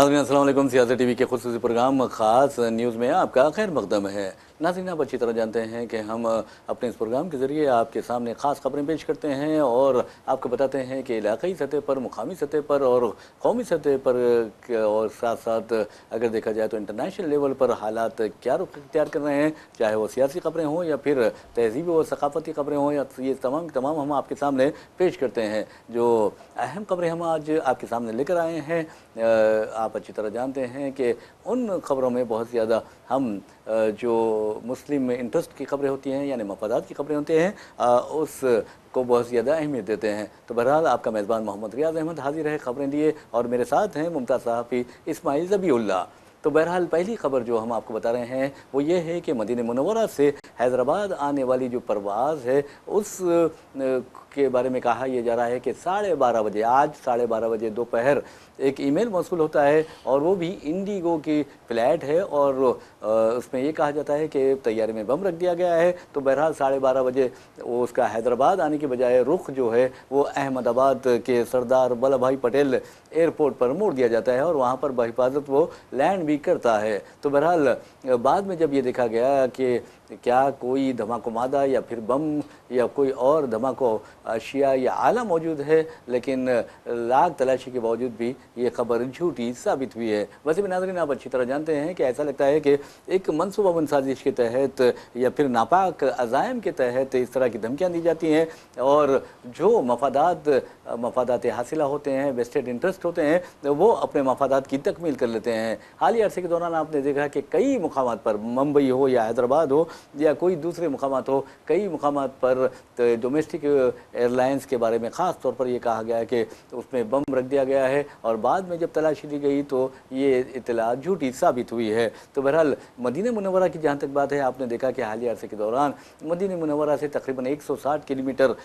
नाज़रीन अस्सलाम वालेकुम। सियासत टीवी के खुसूसी प्रोग्राम ख़ास न्यूज़ में आपका खैर मक़दम है। नाज़रीन, आप अच्छी तरह जानते हैं कि हम अपने इस प्रोग्राम के ज़रिए आपके सामने ख़ास खबरें पेश करते हैं और आपको बताते हैं कि इलाक़ाई सतह पर, मुक़ामी सतह पर और कौमी सतह पर और साथ साथ अगर देखा जाए तो इंटरनेशनल लेवल पर हालात क्या रुख इख्तियार कर रहे हैं, चाहे वो सियासी खबरें हों या फिर तहज़ीबी और सकाफ़ती खबरें हों, या ये तमाम हम आपके सामने पेश करते हैं। जो अहम खबरें हम आज आपके सामने लेकर आए हैं, आप अच्छी तरह जानते हैं कि उन खबरों में बहुत ज़्यादा हम जो मुस्लिम इंटरेस्ट की खबरें होती हैं, यानी मफादात की खबरें होती हैं, उस को बहुत ज़्यादा अहमियत देते हैं। तो बहरहाल आपका मेज़बान मोहम्मद रियाज़ अहमद हाजिर है खबरें लिए, और मेरे साथ हैं मुमताज़ सहाफ़ी इस्माइल ज़बीउल्लाह। तो बहरहाल पहली खबर जो हम आपको बता रहे हैं वो ये है कि मदीना मुनव्वरा से हैदराबाद आने वाली जो परवाज़ है उस के बारे में कहा यह जा रहा है कि 12:30 बजे, आज 12:30 बजे दोपहर एक ईमेल मौसूल होता है, और वो भी इंडिगो की फ़्लाइट है, और उसमें ये कहा जाता है कि तैयारी में बम रख दिया गया है। तो बहरहाल 12:30 बजे वो उसका हैदराबाद आने के बजाय रुख जो है वो अहमदाबाद के सरदार वल्लभ भाई पटेल एयरपोर्ट पर मोड़ दिया जाता है, और वहाँ पर बहिफाजत वो लैंड भी करता है। तो बहरहाल बाद में जब ये देखा गया कि क्या कोई धमाको मादा या फिर बम या कोई और धमाको अशिया या आला मौजूद है, लेकिन लाख तलाशी के बावजूद भी ये खबर झूठी साबित हुई है। वैसे भी नाज़रीन, आप अच्छी तरह जानते हैं कि ऐसा लगता है कि एक मनसूबाबंद साजिश के तहत या फिर नापाक अज़ाइम के तहत इस तरह की धमकियाँ दी जाती हैं, और जो मफादात हासिला होते हैं, वेस्टेड इंटरेस्ट होते हैं, वो अपने मफादात की तकमील कर लेते हैं। हालिया अरसे के दौरान आपने देखा कि कई मुकामात पर, मुंबई हो या हैदराबाद हो या कोई दूसरे मुकामात हो, कई मुकामात पर डोमेस्टिक एयरलाइंस के बारे में ख़ास तौर पर यह कहा गया कि उसमें बम रख दिया गया है, और बाद में जब तलाशी ली गई तो ये इत्तला झूठी साबित हुई है। तो बहरहाल मदीना मुनव्वरा की जहाँ तक बात है, आपने देखा कि हालिया अरसे के दौरान मदीना मुनव्वरा से तकरीबन 160 किलोमीटर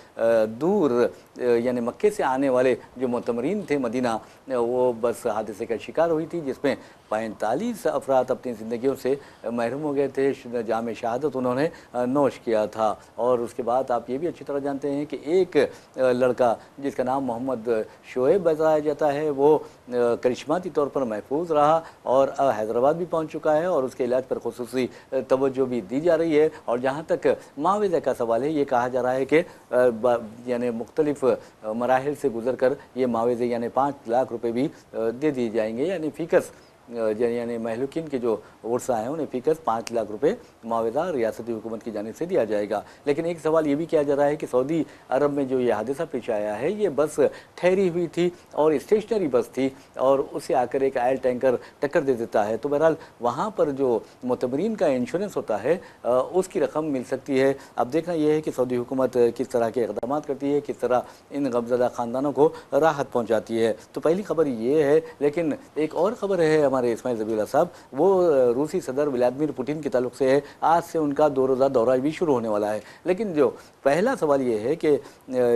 दूर यानी मक्के से आने वाले जो मोतमरीन थे मदीना, वो बस हादसे का शिकार हुई थी, जिसमें 45 अफराद अपनी ज़िंदगियों से महरूम हो गए थे। जाम शहादत उन्होंने नोश किया था। और उसके बाद आप ये भी अच्छी तरह जानते हैं कि एक लड़का जिसका नाम मोहम्मद शोएब बताया जाता है, वो करिश्माती तौर पर महफूज रहा और हैदराबाद भी पहुंच चुका है, और उसके इलाज पर खुसूसी तवज्जो भी दी जा रही है। और जहां तक मुआवज़े का सवाल है, ये कहा जा रहा है कि यानी मुख्तलिफ मराहिल से गुजर कर ये मुआवज़े यानी 5 लाख रुपये भी दे दिए जाएंगे, यानी फ़ीकस यानी महलूकिन के जो वर्सा हैं उन्हें फ़ीकस 5 लाख रुपये मुआवज़ा रियासती हुकूमत की जानिब से दिया जाएगा। लेकिन एक सवाल ये भी किया जा रहा है कि सऊदी अरब में जो ये हादसा पेश आया है, ये बस ठहरी हुई थी और स्टेशनरी बस थी, और उसे आकर एक आयल टैंकर टक्कर दे देता है। तो बहरहाल वहाँ पर जो मुतमरीन का इंश्योरेंस होता है उसकी रकम मिल सकती है। अब देखना यह है कि सऊदी हुकूमत किस तरह के इक़दाम करती है, किस तरह इन गमज़दा ख़ानदानों को राहत पहुँचाती है। तो पहली खबर ये है। लेकिन एक और ख़बर है हमारे इस्माइल ज़बीउल्लाह साहब, वो रूसी सदर व्लादिमीर पुतिन के ताल्लुक़ से है। आज से उनका 2 रोज़ा दौरा भी शुरू होने वाला है। लेकिन जो पहला सवाल ये है कि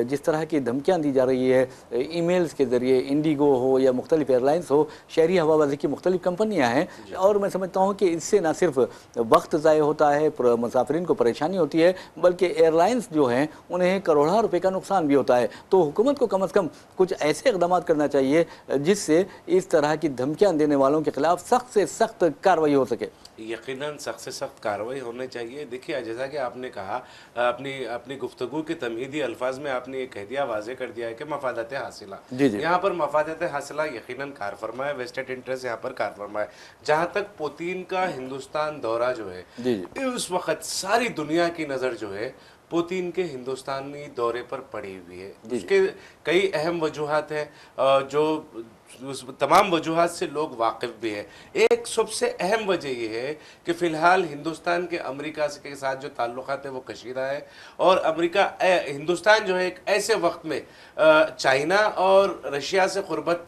जिस तरह की धमकियाँ दी जा रही है ईमेल्स के ज़रिए, इंडिगो हो या मुख्तलिफ एयरलाइंस हो, शहरी हवाबाजी की मुख्तलिफ कंपनियाँ हैं, और मैं समझता हूँ कि इससे न सिर्फ वक्त ज़ाय होता है, मुसाफिरीन को परेशानी होती है, बल्कि एयरलाइंस जो हैं उन्हें करोड़ों रुपये का नुकसान भी होता है। तो हुकूमत को कम अज़ कम कुछ ऐसे इक़दाम करना चाहिए जिससे इस तरह की धमकियाँ देने वालों के खिलाफ सख्त से सख्त कार्रवाई हो सके। यकीनन सख्त से सख्त कार्रवाई होनी चाहिए। देखिए, जैसा कि आपने कहा, अपनी अपनी गुफ्तगू के तमहीदी अल्फाज में आपने ये कह दिया, वाज़े कर दिया है कि मफादत हासिला, जी जी यहाँ पर मफादत हासिला यकीनन कार फरमा है, वेस्टेड इंटरेस्ट यहाँ पर कार फरमा है। जहाँ तक पुतिन का हिंदुस्तान दौरा जो है, जी जी उस वक़्त सारी दुनिया की नज़र जो है पुतिन के हिंदुस्तानी दौरे पर पड़ी हुई है। जी उसके कई अहम वजूहात हैं, जो उस तमाम वजूहात से लोग वाकिफ़ भी हैं। एक सबसे अहम वजह यह है कि फ़िलहाल हिंदुस्तान के अमेरिका के साथ जो ताल्लुक़ात है वो कशीदा है, और अमेरिका हिंदुस्तान जो है एक ऐसे वक्त में चाइना और रशिया से क़ुरबत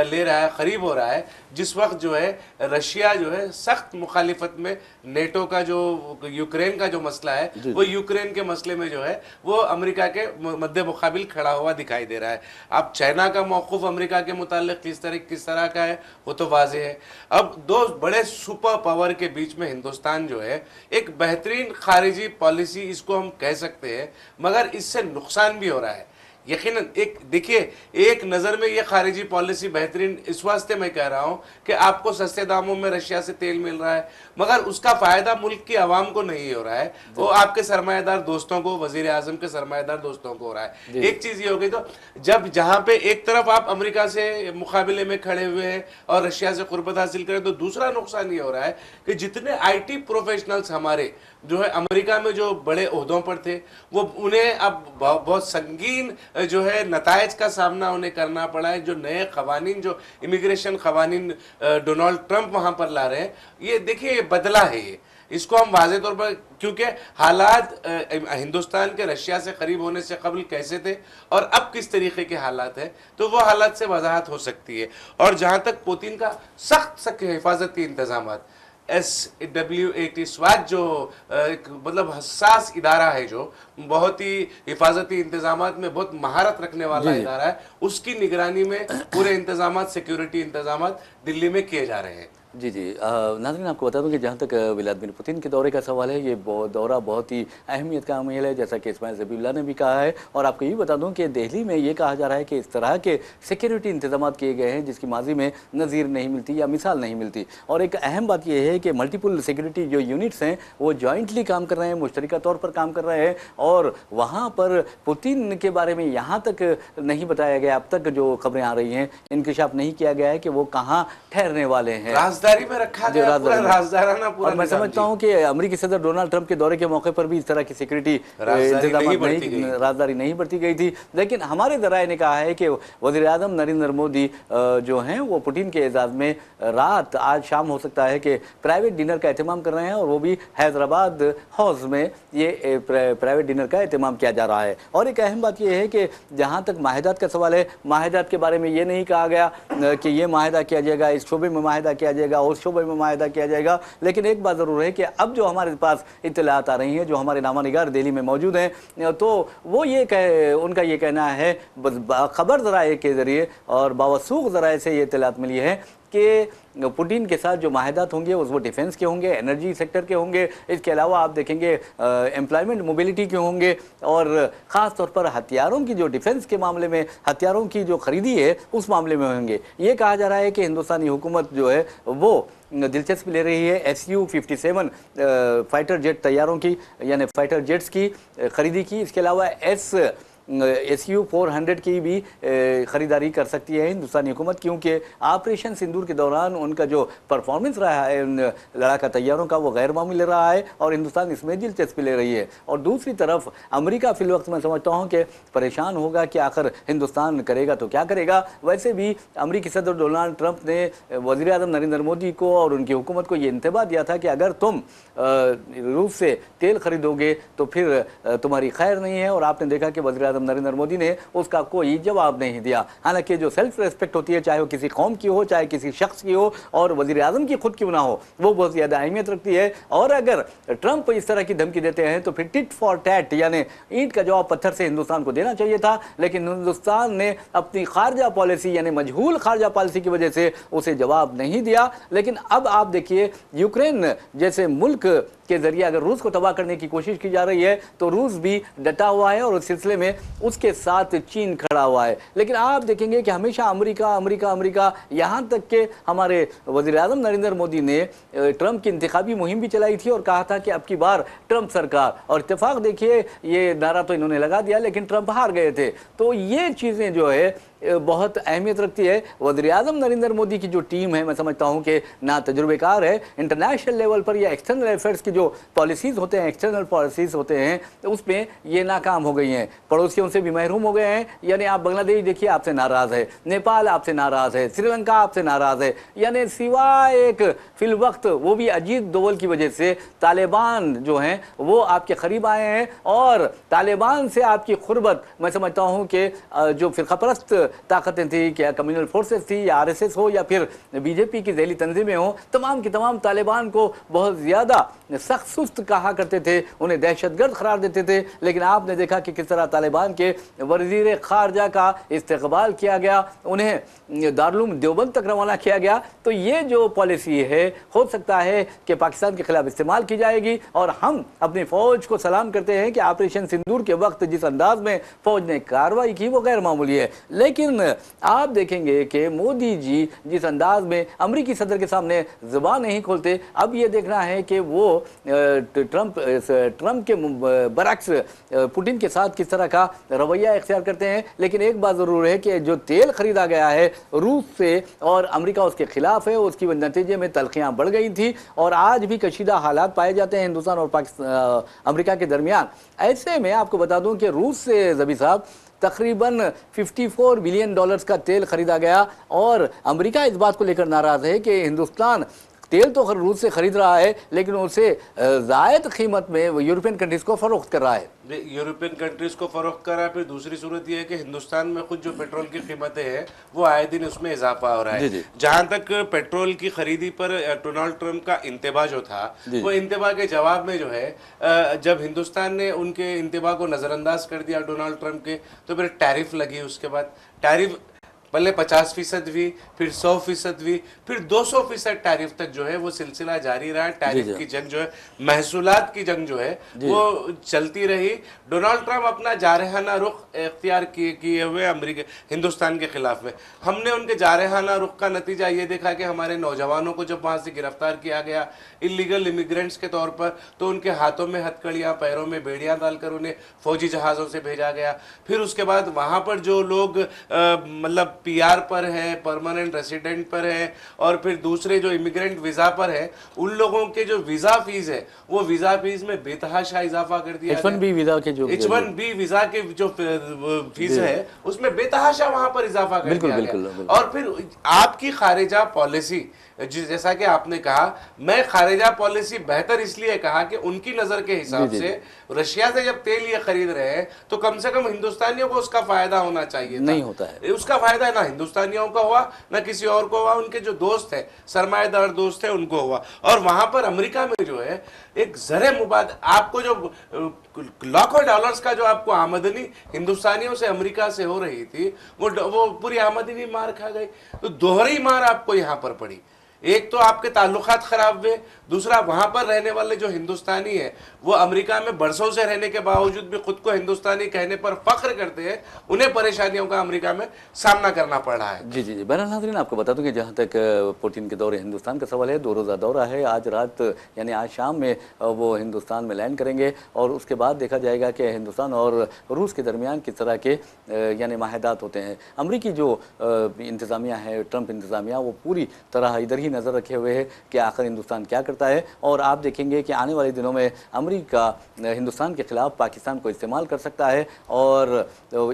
ले रहा है, क़रीब हो रहा है, जिस वक्त जो है रशिया जो है सख्त मुखालिफत में नेटो का जो यूक्रेन का जो मसला है, वो यूक्रेन के मसले में जो है वो अमेरिका के मद्दे मुकाबिल खड़ा हुआ दिखाई दे रहा है। अब चाइना का मौक़िफ़ अमेरिका के मुताल्लिक़ किस तरह का है वो तो वाज़ेह है। अब दो बड़े सुपर पावर के बीच में हिंदुस्तान जो है एक बेहतरीन खारिजी पॉलिसी इसको हम कह सकते हैं, मगर इससे नुकसान भी हो रहा है। यकीनन एक देखिए, एक नज़र में ये खारिजी पॉलिसी बेहतरीन इस वास्ते मैं कह रहा हूँ कि आपको सस्ते दामों में रशिया से तेल मिल रहा है, मगर उसका फ़ायदा मुल्क की आवाम को नहीं हो रहा है, वो आपके सरमाएदार दोस्तों को, वज़ीर आज़म के सरमाएदार दोस्तों को हो रहा है। एक चीज़ ये हो गई, तो जब जहाँ पे एक तरफ आप अमेरिका से मुकाबले में खड़े हुए हैं और रशिया से कुर्बत हासिल करें, तो दूसरा नुकसान ये हो रहा है कि जितने IT प्रोफेशनल्स हमारे जो है अमेरिका में जो बड़े ओहदों पर थे, वो उन्हें अब बहुत संगीन जो है नतायज का सामना उन्हें करना पड़ा है। जो नए कवानीन, जो इमिग्रेशन कवानीन डोनाल्ड ट्रंप वहाँ पर ला रहे हैं, ये देखिए ये बदला है, ये इसको हम वाज़े तौर पर, क्योंकि हालात हिंदुस्तान के रशिया से करीब होने से कबल कैसे थे और अब किस तरीके के हालात हैं, तो वो हालात से वजाहत हो सकती है। और जहाँ तक पुतिन का सख्त हिफाजती इंतजाम, SWAT स्वाट जो एक मतलब हसास इदारा है, जो बहुत ही हिफाजती इंतजामात में बहुत महारत रखने वाला इदारा है, उसकी निगरानी में पूरे इंतजामात, सिक्योरिटी इंतजामात दिल्ली में किए जा रहे हैं। जी जी, नाज़रीन आपको बता दूं कि जहाँ तक व्लादिमीर पुतिन के दौरे का सवाल है, ये दौरा बहुत ही अहमियत का हामिल है, जैसा कि इस्माइल ज़बीहुल्लाह ने भी कहा है। और आपको ये बता दूं कि दिल्ली में ये कहा जा रहा है कि इस तरह के सिक्योरिटी इंतजाम किए गए हैं जिसकी माजी में नज़ीर नहीं मिलती या मिसाल नहीं मिलती। और एक अहम बात यह है कि मल्टीपल सिक्योरिटी जो यूनिट्स हैं वो जॉइंटली काम कर रहे हैं, मुश्तरका तौर पर काम कर रहे हैं। और वहाँ पर पुतिन के बारे में यहाँ तक नहीं बताया गया, अब तक जो खबरें आ रही हैं, इंकशाफ नहीं किया गया है कि वो कहाँ ठहरने वाले हैं। राजदारी में रखा गया, पूरा राजदाराना पूरा। और मैं समझता हूँ कि अमेरिकी सदर डोनाल्ड ट्रंप के दौरे के मौके पर भी इस तरह की सिक्योरिटी राजदारी नहीं बरती गई थी। लेकिन हमारे ज़राए ने कहा है कि वज़ीर आज़म नरेंद्र मोदी जो हैं वो पुतिन के एजाज़ में रात आज शाम हो सकता है कि प्राइवेट डिनर का एहतमाम कर रहे हैं, और वो भी हैदराबाद हाउस में ये प्राइवेट डिनर का एहतमाम किया जा रहा है। और एक अहम बात यह है कि जहाँ तक माहिदात का सवाल है, माहिदात के बारे में ये नहीं कहा गया कि ये माहिदा किया जाएगा, इस शोबे में माहिदा किया जाएगा, उस शोबे में माहिदा किया जाएगा। लेकिन एक बात ज़रूर है कि अब जो हमारे पास इत्तलात आ रही हैं, जो हमारे नामानिगार दिल्ली में मौजूद हैं, तो वो उनका ये कहना है खबर ज़राए के ज़रिए और बावसूख ज़राए से ये इत्तलात मिली है कि पुतिन के साथ जो माहिदात होंगे वो डिफेंस के होंगे, एनर्जी सेक्टर के होंगे, इसके अलावा आप देखेंगे एम्प्लॉयमेंट मोबिलिटी के होंगे, और ख़ास तौर पर हथियारों की जो डिफेंस के मामले में हथियारों की जो खरीदी है उस मामले में होंगे। ये कहा जा रहा है कि हिंदुस्तानी हुकूमत जो है वो दिलचस्पी ले रही है SU-57 फाइटर जेट तैयारों की, यानी फाइटर जेट्स की खरीदी की। इसके अलावा SU-400 की भी ख़रीदारी कर सकती है हिंदुस्तानी हुकूमत, क्योंकि ऑपरेशन सिंदूर के दौरान उनका जो परफॉर्मेंस रहा है उन लड़ाका तैयारों का वो गैर मामूली रहा है, और हिंदुस्तान इसमें दिलचस्पी ले रही है। और दूसरी तरफ अमेरिका फिल वक्त मैं समझता हूँ कि परेशान होगा कि आखिर हिंदुस्तान करेगा तो क्या करेगा। वैसे भी अमेरिकी सदर डोनाल्ड ट्रंप ने वज़ीर आज़म नरेंद्र मोदी को और उनकी हुकूमत को ये इंतबाह दिया था कि अगर तुम रूस से तेल खरीदोगे तो फिर तुम्हारी खैर नहीं है। और आपने देखा कि वज़ीर नरेंद्र मोदी ने उसका कोई जवाब नहीं दिया। हालांकि जो सेल्फ रेस्पेक्ट होती है, चाहे वो किसी कौम की हो, चाहे किसी शख्स की हो, और वज़ीर आज़म की खुद क्यों ना हो, वो बहुत ज़्यादा अहमियत रखती है। और अगर ट्रंप इस तरह की धमकी देते हैं तो फिर टिट फॉर टैट, यानी ईंट का जवाब पत्थर से हिंदुस्तान को देना चाहिए था। लेकिन हिंदुस्तान ने अपनी खारजा पॉलिसी, यानी मजहूल खारजा पॉलिसी की वजह से उसे जवाब नहीं दिया। लेकिन अब आप देखिए, यूक्रेन जैसे मुल्क के जरिए अगर रूस को तबाह करने की कोशिश की जा रही है तो रूस भी डटा हुआ है, और उस सिलसिले में उसके साथ चीन खड़ा हुआ है। लेकिन आप देखेंगे कि हमेशा अमेरिका अमेरिका अमेरिका, यहाँ तक कि हमारे वज़ीर आज़म नरेंद्र मोदी ने ट्रंप की इंतखाबी मुहिम भी चलाई थी और कहा था कि अब की बार ट्रंप सरकार, और इत्तेफाक देखिए ये नारा तो इन्होंने लगा दिया लेकिन ट्रंप हार गए थे। तो ये चीज़ें जो है बहुत अहमियत रखती है। वज़ीर आज़म नरेंद्र मोदी की जो टीम है, मैं समझता हूँ कि ना तजुर्बेकार है, इंटरनेशनल लेवल पर या एक्सटर्नल अफेयर्स की जो पॉलिसीज़ होते हैं, एक्सटर्नल पॉलिसीज़ होते हैं, उसमें ये नाकाम हो गई हैं, पड़ोसियों से भी महरूम हो गए हैं। यानी आप बांग्लादेश देखिए आपसे नाराज़ है, नेपाल आपसे नाराज़ है, श्रीलंका आपसे नाराज़ है, यानी सिवाय एक फिल वक्त वो भी अजीत दोवल की वजह से तालिबान जो हैं वो आपके करीब आए हैं, और तालिबान से आपकी खुरबत मैं समझता हूँ कि जो फ़िरक़ापरस्त ताकतें थी, क्या कम्युनल फोर्सेस थी, या आरएसएस हो या फिर बीजेपी की जैली तंजीमें हो, तमाम की तमाम तालिबान को बहुत ज़्यादा सख्त सुस्त कहा करते थे, उन्हें दहशतगर्द करार देते थे। लेकिन आपने देखा कि किस तरह तालिबान के वज़ीर ख़ारजा का इस्तकबाल किया गया, उन्हें दारुल देवबंद तक रवाना किया गया। तो ये जो पॉलिसी है हो सकता है कि पाकिस्तान के खिलाफ इस्तेमाल की जाएगी। और हम अपनी फ़ौज को सलाम करते हैं कि ऑपरेशन सिंदूर के वक्त जिस अंदाज में फ़ौज ने कार्रवाई की वो गैर मामूली है। लेकिन आप देखेंगे कि मोदी जी जिस अंदाज में अमरीकी सदर के सामने ज़ुबान नहीं खोलते, अब ये देखना है कि वो ट्रंप के बरक्स पुतिन के साथ किस तरह का रवैया इख्तियार करते हैं। लेकिन एक बात ज़रूर है कि जो तेल खरीदा गया है रूस से और अमेरिका उसके खिलाफ है, उसकी नतीजे में तलखियाँ बढ़ गई थी और आज भी कशीदा हालात पाए जाते हैं हिंदुस्तान और पाकिस्तान अमेरिका के दरमियान। ऐसे में आपको बता दूं कि रूस से ज़बी साहब तकरीबन $54 बिलियन का तेल खरीदा गया और अमेरिका इस बात को लेकर नाराज़ है कि हिंदुस्तान तेल तो रूस से खरीद रहा है लेकिन उसे ज़ायद कीमत में यूरोपियन कंट्रीज़ को फ़रोख्त कर रहा है। यूरोपियन कंट्रीज को फरोख्त कर रहा है। फिर दूसरी सूरत यह है कि हिंदुस्तान में खुद जो पेट्रोल की कीमतें हैं वो आए दिन उसमें इजाफा हो रहा है। जहां तक पेट्रोल की खरीदी पर डोनाल्ड ट्रंप का इंतबा जो था, वो इंतबा के जवाब में जो है जब हिंदुस्तान ने उनके इंतबा को नज़रअंदाज कर दिया डोनाल्ड ट्रंप के, तो फिर टैरिफ लगी। उसके बाद टैरिफ पहले 50% हुई, फिर 100% हुई, फिर 200% टैरिफ तक जो है वो सिलसिला जारी रहा। टैरिफ की जंग जो है, महसूलात की जंग जो है वो चलती रही। डोनाल्ड ट्रंप अपना जारहाना रुख इख्तियार किए हुए अमेरिका हिंदुस्तान के खिलाफ में। हमने उनके जारहाना रुख का नतीजा ये देखा कि हमारे नौजवानों को जब वहाँ से गिरफ्तार किया गया इलीगल इमिग्रेंट्स के तौर पर, तो उनके हाथों में हथकड़ियाँ, पैरों में बेड़ियाँ डालकर उन्हें फौजी जहाज़ों से भेजा गया। फिर उसके बाद वहाँ पर जो लोग मतलब पीआर पर है, परमानेंट रेसिडेंट पर है और फिर दूसरे जो इमिग्रेंट वीज़ा पर है, उन लोगों के जो वीज़ा फीस है वो वीज़ा फीस में बेतहाशा इजाफा कर दिया। H1B वीज़ा के जो H1B वीज़ा के जो फीस है उसमें बेतहाशा वहां पर इजाफा कर दिया गया। और फिर आपकी खारिजा पॉलिसी, जैसा कि आपने कहा, मैं खारिजा पॉलिसी बेहतर इसलिए कहा कि उनकी नज़र के हिसाब से रशिया से जब तेल ये खरीद रहे हैं तो कम से कम हिंदुस्तानियों को उसका फायदा होना चाहिए। नहीं होता है उसका फायदा ना हिंदुस्तानियों का हुआ ना किसी और को हुआ, उनके जो दोस्त हैं, सरमाएदार दोस्त हैं, उनको हुआ। और वहां पर अमेरिका में जो है एक ज़रे मुबाद आपको जो लाखों डॉलर्स का जो आपको आमदनी हिंदुस्तानियों से अमेरिका से हो रही थी वो पूरी आमदनी मार खा गई। तो दोहरी मार आपको यहाँ पर पड़ी। एक तो आपके ताल्लुकात खराब हुए, दूसरा वहां पर रहने वाले जो हिंदुस्तानी है वो अमेरिका में बरसों से रहने के बावजूद भी खुद को हिंदुस्तानी कहने पर फख्र करते हैं, उन्हें परेशानियों का अमेरिका में सामना करना पड़ रहा है। जी जी जी। बहरहाल नाज़रीन, आपको बता दूं कि जहां तक पुतिन के दौरे हिंदुस्तान का सवाल है, 2 रोज़ा दौरा है। आज रात यानी आज शाम में वो हिंदुस्तान में लैंड करेंगे और उसके बाद देखा जाएगा कि हिंदुस्तान और रूस के दरमियान किस तरह के यानी माहदात होते हैं। अमरीकी जो इंतज़ामिया है, ट्रंप इंतज़ामिया, वो पूरी तरह इधर ही नज़र रखे हुए है कि आखिर हिंदुस्तान क्या करता है। और आप देखेंगे कि आने वाले दिनों में अमेरिका हिंदुस्तान के खिलाफ पाकिस्तान को इस्तेमाल कर सकता है और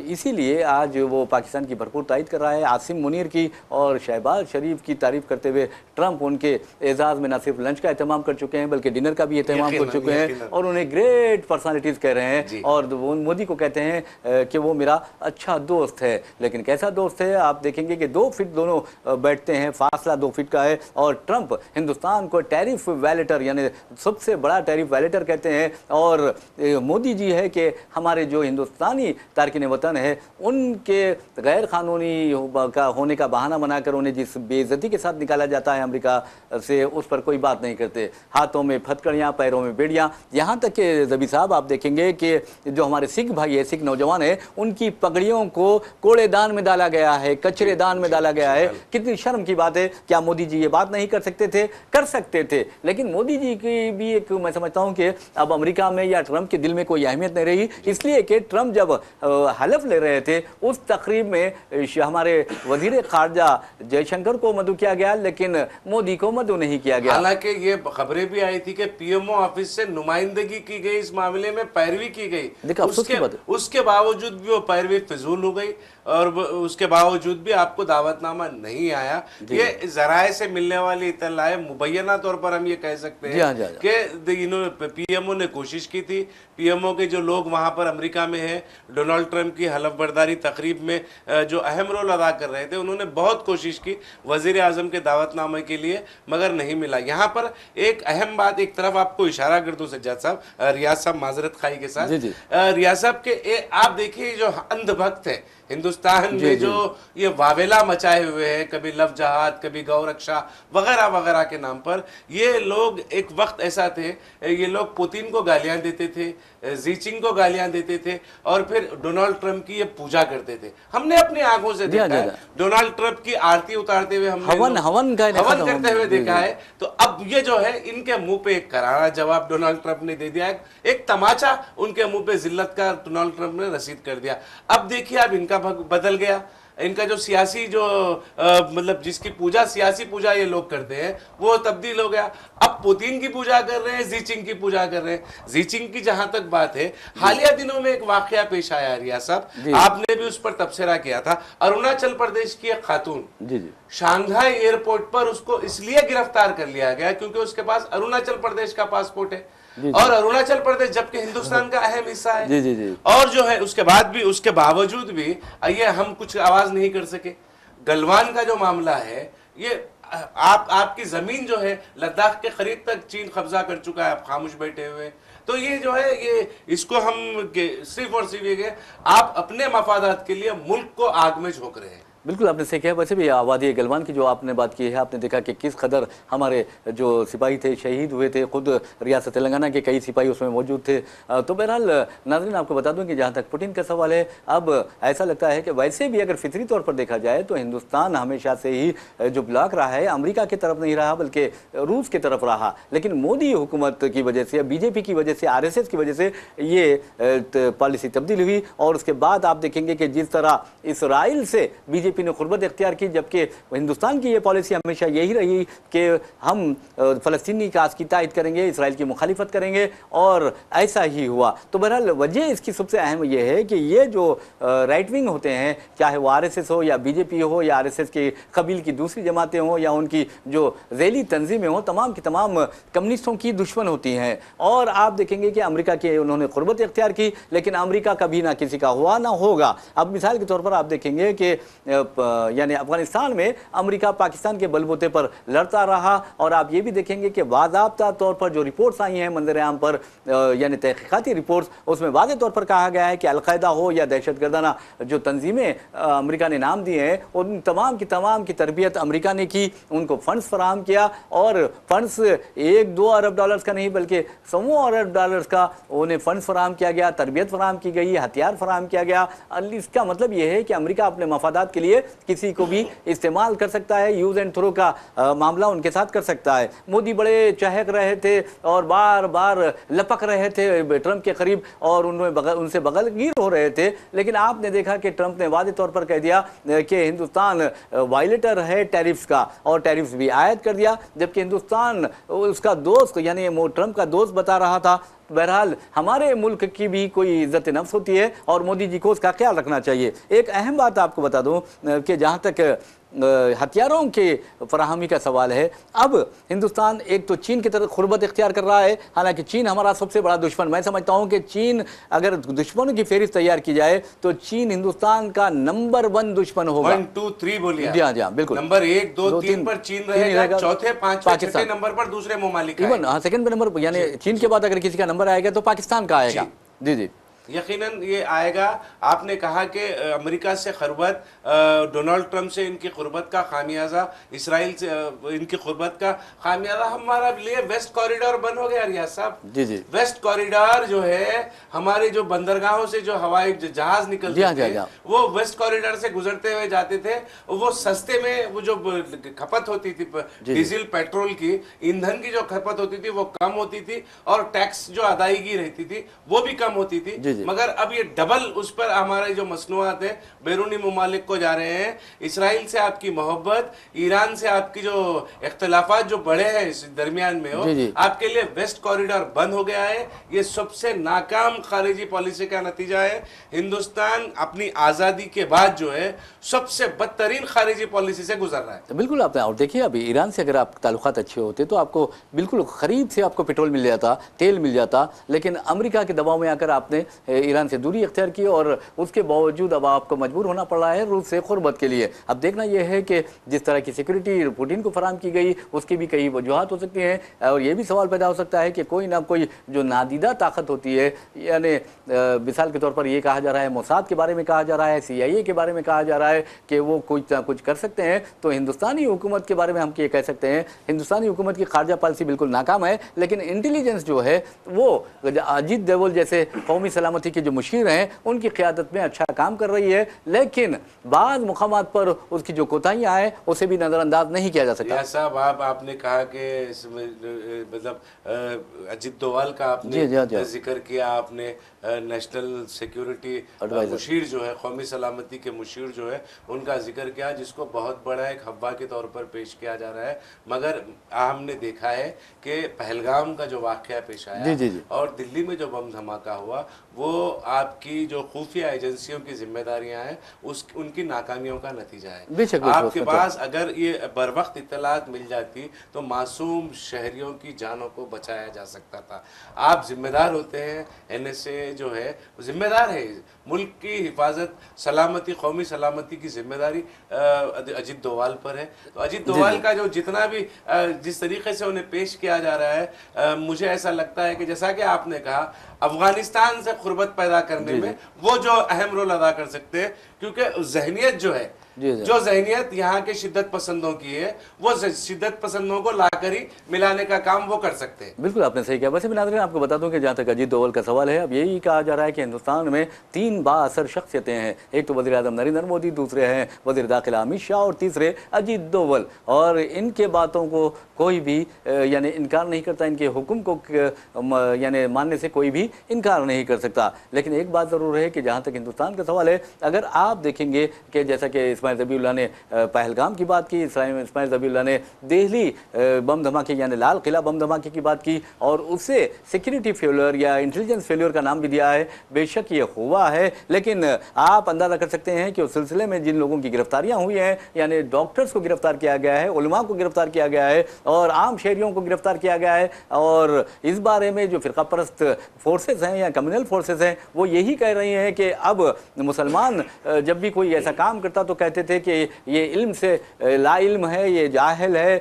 इसीलिए आज वो पाकिस्तान की भरपूर तायद कर रहा है। आसिम मुनीर की और शहबाज शरीफ की तारीफ करते हुए ट्रंप उनके एजाज़ में न सिर्फ लंच का एहतमाम कर चुके हैं बल्कि डिनर का भी एहतमाम कर चुके हैं और उन्हें ग्रेट पर्सनालिटीज़ कह रहे हैं और वो मोदी को कहते हैं कि वो मेरा अच्छा दोस्त है। लेकिन कैसा दोस्त है, आप देखेंगे कि 2 फीट दोनों बैठते हैं, फासला 2 फीट का है। और ट्रंप हिंदुस्तान को टैरिफ वैलेटर यानी सबसे बड़ा टैरिफ वैलेटर कहते हैं और मोदी जी है कि हमारे जो हिंदुस्तानी तारकिन वतन है उनके गैर कानूनी का होने का बहाना बनाकर उन्हें जिस बेइज्जती के साथ निकाला जाता है अमेरिका से, उस पर कोई बात नहीं करते। हाथों में फटकड़ियाँ, पैरों में बेड़ियाँ, यहाँ तक कि ज़बी साहब आप देखेंगे कि जो हमारे सिख भाई है, सिख नौजवान है, उनकी पगड़ियों को कूड़ेदान में डाला गया है, कचरेदान में डाला गया है। कितनी शर्म की बात है। क्या मोदी जी ये बात नहीं कर सकते थे? कर सकते थे। लेकिन मोदी जी की भी एक, मैं समझता हूं कि अब अमेरिका में या ट्रंप के दिल में कोई अहमियत नहीं रही, इसलिए कि ट्रंप जब हलफ ले रहे थे उस तकरीब में हमारे वजीर खारजा जयशंकर को मदऊ किया गया लेकिन मोदी को मदऊ नहीं किया गया। हालांकि ये खबरें भी आई थी कि पीएमओ ऑफिस से नुमाइंदगी की गई, इस मामले में पैरवी की गई, उसके बावजूद भी वो पैरवी फिजूल हो गई और उसके बावजूद भी आपको दावतनामा नहीं आया। ये जराए से मिलने मिलने वाली इत्तलाएं मुबैना तौर पर हम ये कह सकते जी हाँ, हैं जी हाँ। कि इन्होंने पीएमओ ने कोशिश की थी, पीएमओ के जो लोग वहां पर अमेरिका में हैं, डोनाल्ड ट्रंप की हलफ बर्दारी तकरीब में जो अहम रोल अदा कर रहे थे, उन्होंने बहुत कोशिश की वजीर आजम के दावतनामे के लिए, मगर नहीं मिला। यहाँ पर एक अहम बात एक तरफ आपको इशारा कर दूं सज्जाद साहब, रियाज साहब माजरत खाई के साथ, जी, जी। रियाज साहब के आप देखिए जो अंधभक्त है हिंदुस्तान जी, में, जी। जो ये वावेला मचाए हुए हैं, कभी लव जहाद, कभी गौ रक्षा वगैरह वगैरह के नाम पर, ये लोग एक वक्त ऐसा थे, ये लोग पुतिन को गालियां देते थे, जीचिंग को गालियां देते थे, और फिर डोनाल्ड ट्रंप की ये पूजा करते थे। हमने अपनी आंखों से जी हाँ, देखा जी है, हाँ। डोनाल्ड ट्रंप की आरती उतारते हुए हमने हवन करते हुए जी, देखा जी। है। तो अब ये जो है, इनके मुंह पे एक करारा जवाब डोनाल्ड ट्रंप ने दे दिया, एक तमाचा उनके मुंह पे जिल्लत का डोनाल्ड ट्रंप ने रसीद कर दिया। अब देखिए, अब इनका बदल गया, इनका जो सियासी जो मतलब जिसकी पूजा सियासी पूजा ये लोग करते हैं, वो तब्दील हो गया। अब पुतिन की पूजा कर रहे हैं, जीचिंग की पूजा कर रहे हैं। जीचिंग की जहां तक बात है, हालिया दिनों में एक वाकया पेश आया रिया साहब, आपने भी उस पर तबसरा किया था। अरुणाचल प्रदेश की एक खातून, जी जी, शांघाई एयरपोर्ट पर उसको इसलिए गिरफ्तार कर लिया गया क्योंकि उसके पास अरुणाचल प्रदेश का पासपोर्ट है, और अरुणाचल प्रदेश जबकि हिंदुस्तान का अहम हिस्सा है। जी जी जी। और जो है उसके बावजूद भी ये हम कुछ आवाज नहीं कर सके। गलवान का जो मामला है, ये आपकी जमीन जो है लद्दाख के करीब तक चीन कब्जा कर चुका है, आप खामोश बैठे हुए। तो ये जो है, ये इसको हम सिर्फ और सिर्फ ये आप अपने मफादात के लिए मुल्क को आग में झोंक रहे हैं। बिल्कुल आपने सही कहा। वैसे भी वादी गलवान की जो आपने बात की है, आपने देखा कि किस कदर हमारे जो सिपाही थे शहीद हुए थे, खुद रियासत तेलंगाना के कई सिपाही उसमें मौजूद थे। तो बहरहाल नाज़रीन, आपको बता दूं कि जहाँ तक पुतिन का सवाल है, अब ऐसा लगता है कि वैसे भी अगर फितरी तौर पर देखा जाए तो हिंदुस्तान हमेशा से ही जो ब्लॉक रहा है, अमेरिका की तरफ नहीं रहा बल्कि रूस की तरफ रहा। लेकिन मोदी हुकूमत की वजह से, बीजेपी की वजह से, RSS की वजह से ये पॉलिसी तब्दील हुई। और उसके बाद आप देखेंगे कि जिस तरह इसराइल से बीजेपी ने खुर्बत इख्तियार की, जबकि हिंदुस्तान की ये पॉलिसी हमेशा यही रही कि हम फ़लस्तीनी काज की तायद करेंगे, इसराइल की मुखालिफत करेंगे, और ऐसा ही हुआ। तो बहरहाल वजह इसकी सबसे अहम ये है कि ये जो राइट विंग होते हैं, चाहे वो RSS हो या बीजेपी हो या RSS के कबील की दूसरी जमातें हों या उनकी जो झैली तंजीमें हों, तमाम की तमाम कम्युनिस्टों की दुश्मन होती हैं। और आप देखेंगे कि अमेरिका के उन्होंने खुर्बत इख्तियार की, लेकिन अमेरिका कभी ना किसी का हुआ ना होगा। अब मिसाल के तौर पर आप देखेंगे कि यानी अफगानिस्तान में अमेरिका पाकिस्तान के बलबूते पर लड़ता रहा। और आप ये भी देखेंगे कि बाज़ाब्ता तौर पर जो रिपोर्ट्स आई हैं मंजर आम पर, यानी तहकीकाती रिपोर्ट्स, उसमें वाज़ेह तौर पर कहा गया है कि अलकायदा हो या दहशतगर्दाना जो तंजीमें अमेरिका ने नाम दिए हैं, उन तमाम की तरबियत अमेरिका ने की, उनको फंड्स फराहम किया। और फंड्स 1-2 अरब डॉलर्स का नहीं बल्कि 100 अरब डॉलर्स का उन्हें फंड्स फराहम किया गया, तरबियत फराहम की गई, हथियार फराहम किया गया। इसका मतलब यह है कि अमेरिका अपने मफादात के लिए किसी को भी इस्तेमाल कर सकता है, यूज एंड थ्रो का मामला उनके साथ कर सकता है। मोदी बड़े चहक रहे थे और बार बार लपक रहे थे ट्रंप के करीब और उनसे बगलगीर हो रहे थे, लेकिन आपने देखा कि ट्रंप ने वादे तौर पर कह दिया कि हिंदुस्तान वायलेटर है टैरिफ्स का, और टैरिफ्स भी आयद कर दिया, जबकि हिंदुस्तान उसका दोस्त यानी ट्रंप का दोस्त बता रहा था। बहरहाल हमारे मुल्क की भी कोई इज्जत नफ्स होती है और मोदी जी को उसका ख्याल रखना चाहिए। एक अहम बात आपको बता दूं कि जहाँ तक हथियारों के फराहमी का सवाल है, अब हिंदुस्तान एक तो चीन की तरफ खुर्बत इख्तियार कर रहा है। हालांकि चीन हमारा सबसे बड़ा दुश्मन, मैं समझता हूं कि चीन, अगर दुश्मनों की फेरिस्त तैयार की जाए तो चीन हिंदुस्तान का नंबर 1 दुश्मन होगा। 1, 2, 3 बोलिए। जी हाँ, बिल्कुल। नंबर 1, 2, 3 पर चीन रहेगा, चौथे, पांचवें, छठे नंबर पर दूसरे ममालिक, इवन सेकंड पे नंबर, यानी चीन के बाद अगर किसी का नंबर आएगा तो पाकिस्तान का आएगा। जी जी, यकीनन ये आएगा। आपने कहा कि अमेरिका से खुर्बत, डोनाल्ड ट्रंप से इनकी खुर्बत का खामियाजा, इसराइल से इनकी खुर्बत का खामियाजा हमारा लिए वेस्ट कॉरिडोर बंद हो गया रियाज साहब। जी जी, वेस्ट कॉरिडोर जो है, हमारे जो बंदरगाहों से जो हवाई जहाज निकलते थे, वो वेस्ट कॉरिडोर से गुजरते हुए जाते थे। वो सस्ते में वो जो खपत होती थी डीजल पेट्रोल की, ईंधन की जो खपत होती थी वो कम होती थी, और टैक्स जो अदायगी रहती थी वो भी कम होती थी। जी। मगर अब ये डबल उस पर हमारे जो मसनूआत है बैरूनी ममालिक को जा रहे हैं। इसराइल से आपकी मोहब्बत, ईरान से आपकी जो इख्तलाफात जो बड़े हैं इस दरमियान में हो, जी, जी। आपके लिए वेस्ट कॉरिडोर बंद हो गया है। ये सबसे नाकाम खारिजी पॉलिसी का नतीजा है। हिंदुस्तान अपनी आज़ादी के बाद जो है सबसे बदतरीन खारिजी पॉलिसी से गुजर रहा है। तो बिल्कुल आपने, और देखिए अभी ईरान से अगर आप ताल्लुकात अच्छे होते तो आपको बिल्कुल करीब से आपको पेट्रोल मिल जाता, तेल मिल जाता, लेकिन अमेरिका के दबाव में आकर आपने ईरान से दूरी इख्तियार की और उसके बावजूद अब आपको मजबूर होना पड़ रहा है रूस से कुर्बत के लिए। अब देखना यह है कि जिस तरह की सिक्योरिटी पुतिन को फराम की गई उसकी भी कई वजूहत हो सकती हैं और ये भी सवाल पैदा हो सकता है कि कोई ना कोई जो नादीदा ताकत होती है, यानी मिसाल के तौर पर ये कहा जा रहा है, मोसाद के बारे में कहा जा रहा है, CIA के बारे में कहा जा रहा है कि वो कुछ ना कुछ कर सकते हैं। तो हिंदुस्तानी हुकूमत के बारे में हम ये कह सकते हैं, हिंदुस्तानी हुकूमत की खारजा पॉलिसी बिल्कुल नाकाम है, लेकिन इंटेलिजेंस जो है वो अजीत डोवल जैसे कौमी सलामती के जो मुशीर हैं उनकी क़यादत में अच्छा काम कर रही है, लेकिन बाद मुकामात पर उसकी जो कोताहियाँ हैं उसे भी नज़रअंदाज नहीं किया जा सकता। साहब आपने कहा कि मतलब अजीत डोवाल का आपने जिक्र किया, आपने नेशनल सिक्योरिटी मुशीर जो है, कौमी सलामती के मुशीर जो है उनका जिक्र किया, जिसको बहुत बड़ा एक हवा के तौर पर पेश किया जा रहा है। मगर हमने देखा है कि पहलगाम का जो वाक़या पेश आया और दिल्ली में जो बम धमाका हुआ वो आपकी जो खुफिया एजेंसियों की जिम्मेदारियां हैं उनकी नाकामियों का नतीजा है। आपके पास अगर ये बर वक्त इत्तलात मिल जाती तो मासूम शहरियों की जानों को बचाया जा सकता था। आप जिम्मेदार होते हैं, NSA जो है जिम्मेदार है, मुल्क की हिफाजत, सलामती, कौमी सलामती की जिम्मेदारी अजीत डोवाल पर है। तो अजीत डोवाल का जो जितना भी जिस तरीके से उन्हें पेश किया जा रहा है, मुझे ऐसा लगता है कि जैसा कि आपने कहा अफगानिस्तान से कुर्बत पैदा करने में वो जो अहम रोल अदा कर सकते हैं, क्योंकि जहनियत जो है, जो जहनियत यहाँ के शिद्दत पसंदों की है, वो शिद्दत पसंदों को लाकर ही मिलाने का काम वो कर सकते हैं। बिल्कुल आपने सही कहा। वैसे भी नाज़रीन आपको बता दूं कि जहाँ तक अजीत डोवल का सवाल है, अब यही कहा जा रहा है कि हिंदुस्तान में 3 बाअसर शख्सियतें हैं। एक तो वज़ीर आज़म नरेंद्र मोदी, दूसरे हैं वज़ीर दाखिला अमित शाह और तीसरे अजीत डोवल। और इनके बातों को कोई भी यानी इनकार नहीं करता, इनके हुक्म को यानी मानने से कोई भी इनकार नहीं कर सकता। लेकिन एक बात ज़रूर है कि जहाँ तक हिंदुस्तान का सवाल है, अगर आप देखेंगे कि जैसा कि इस्माइल ज़बीउल्लाह ने पहलगाम की बात की, इस्माइल ज़बीउल्लाह ने दिल्ली बम धमाके यानी लाल किला बम धमाके की बात की और उससे सिक्योरिटी फेलियर या इंटेलिजेंस फेलियर का नाम भी दिया है। बेशक ये हुआ है, लेकिन आप अंदाज़ा कर सकते हैं कि उस सिलसिले में जिन लोगों की गिरफ्तारियां हुई हैं, यानी डॉक्टर्स को गिरफ्तार किया गया है, उलमा को गिरफ्तार किया गया है और आम शहरियों को गिरफ्तार किया गया है। और इस बारे में जो फ़िरका परस्त फोर्सेस हैं या कम्युनल फोर्सेस हैं वो यही कह रही हैं कि अब मुसलमान जब भी कोई ऐसा काम करता तो कहते थे कि ये इल्म से ला इल्म है, ये जाहिल है,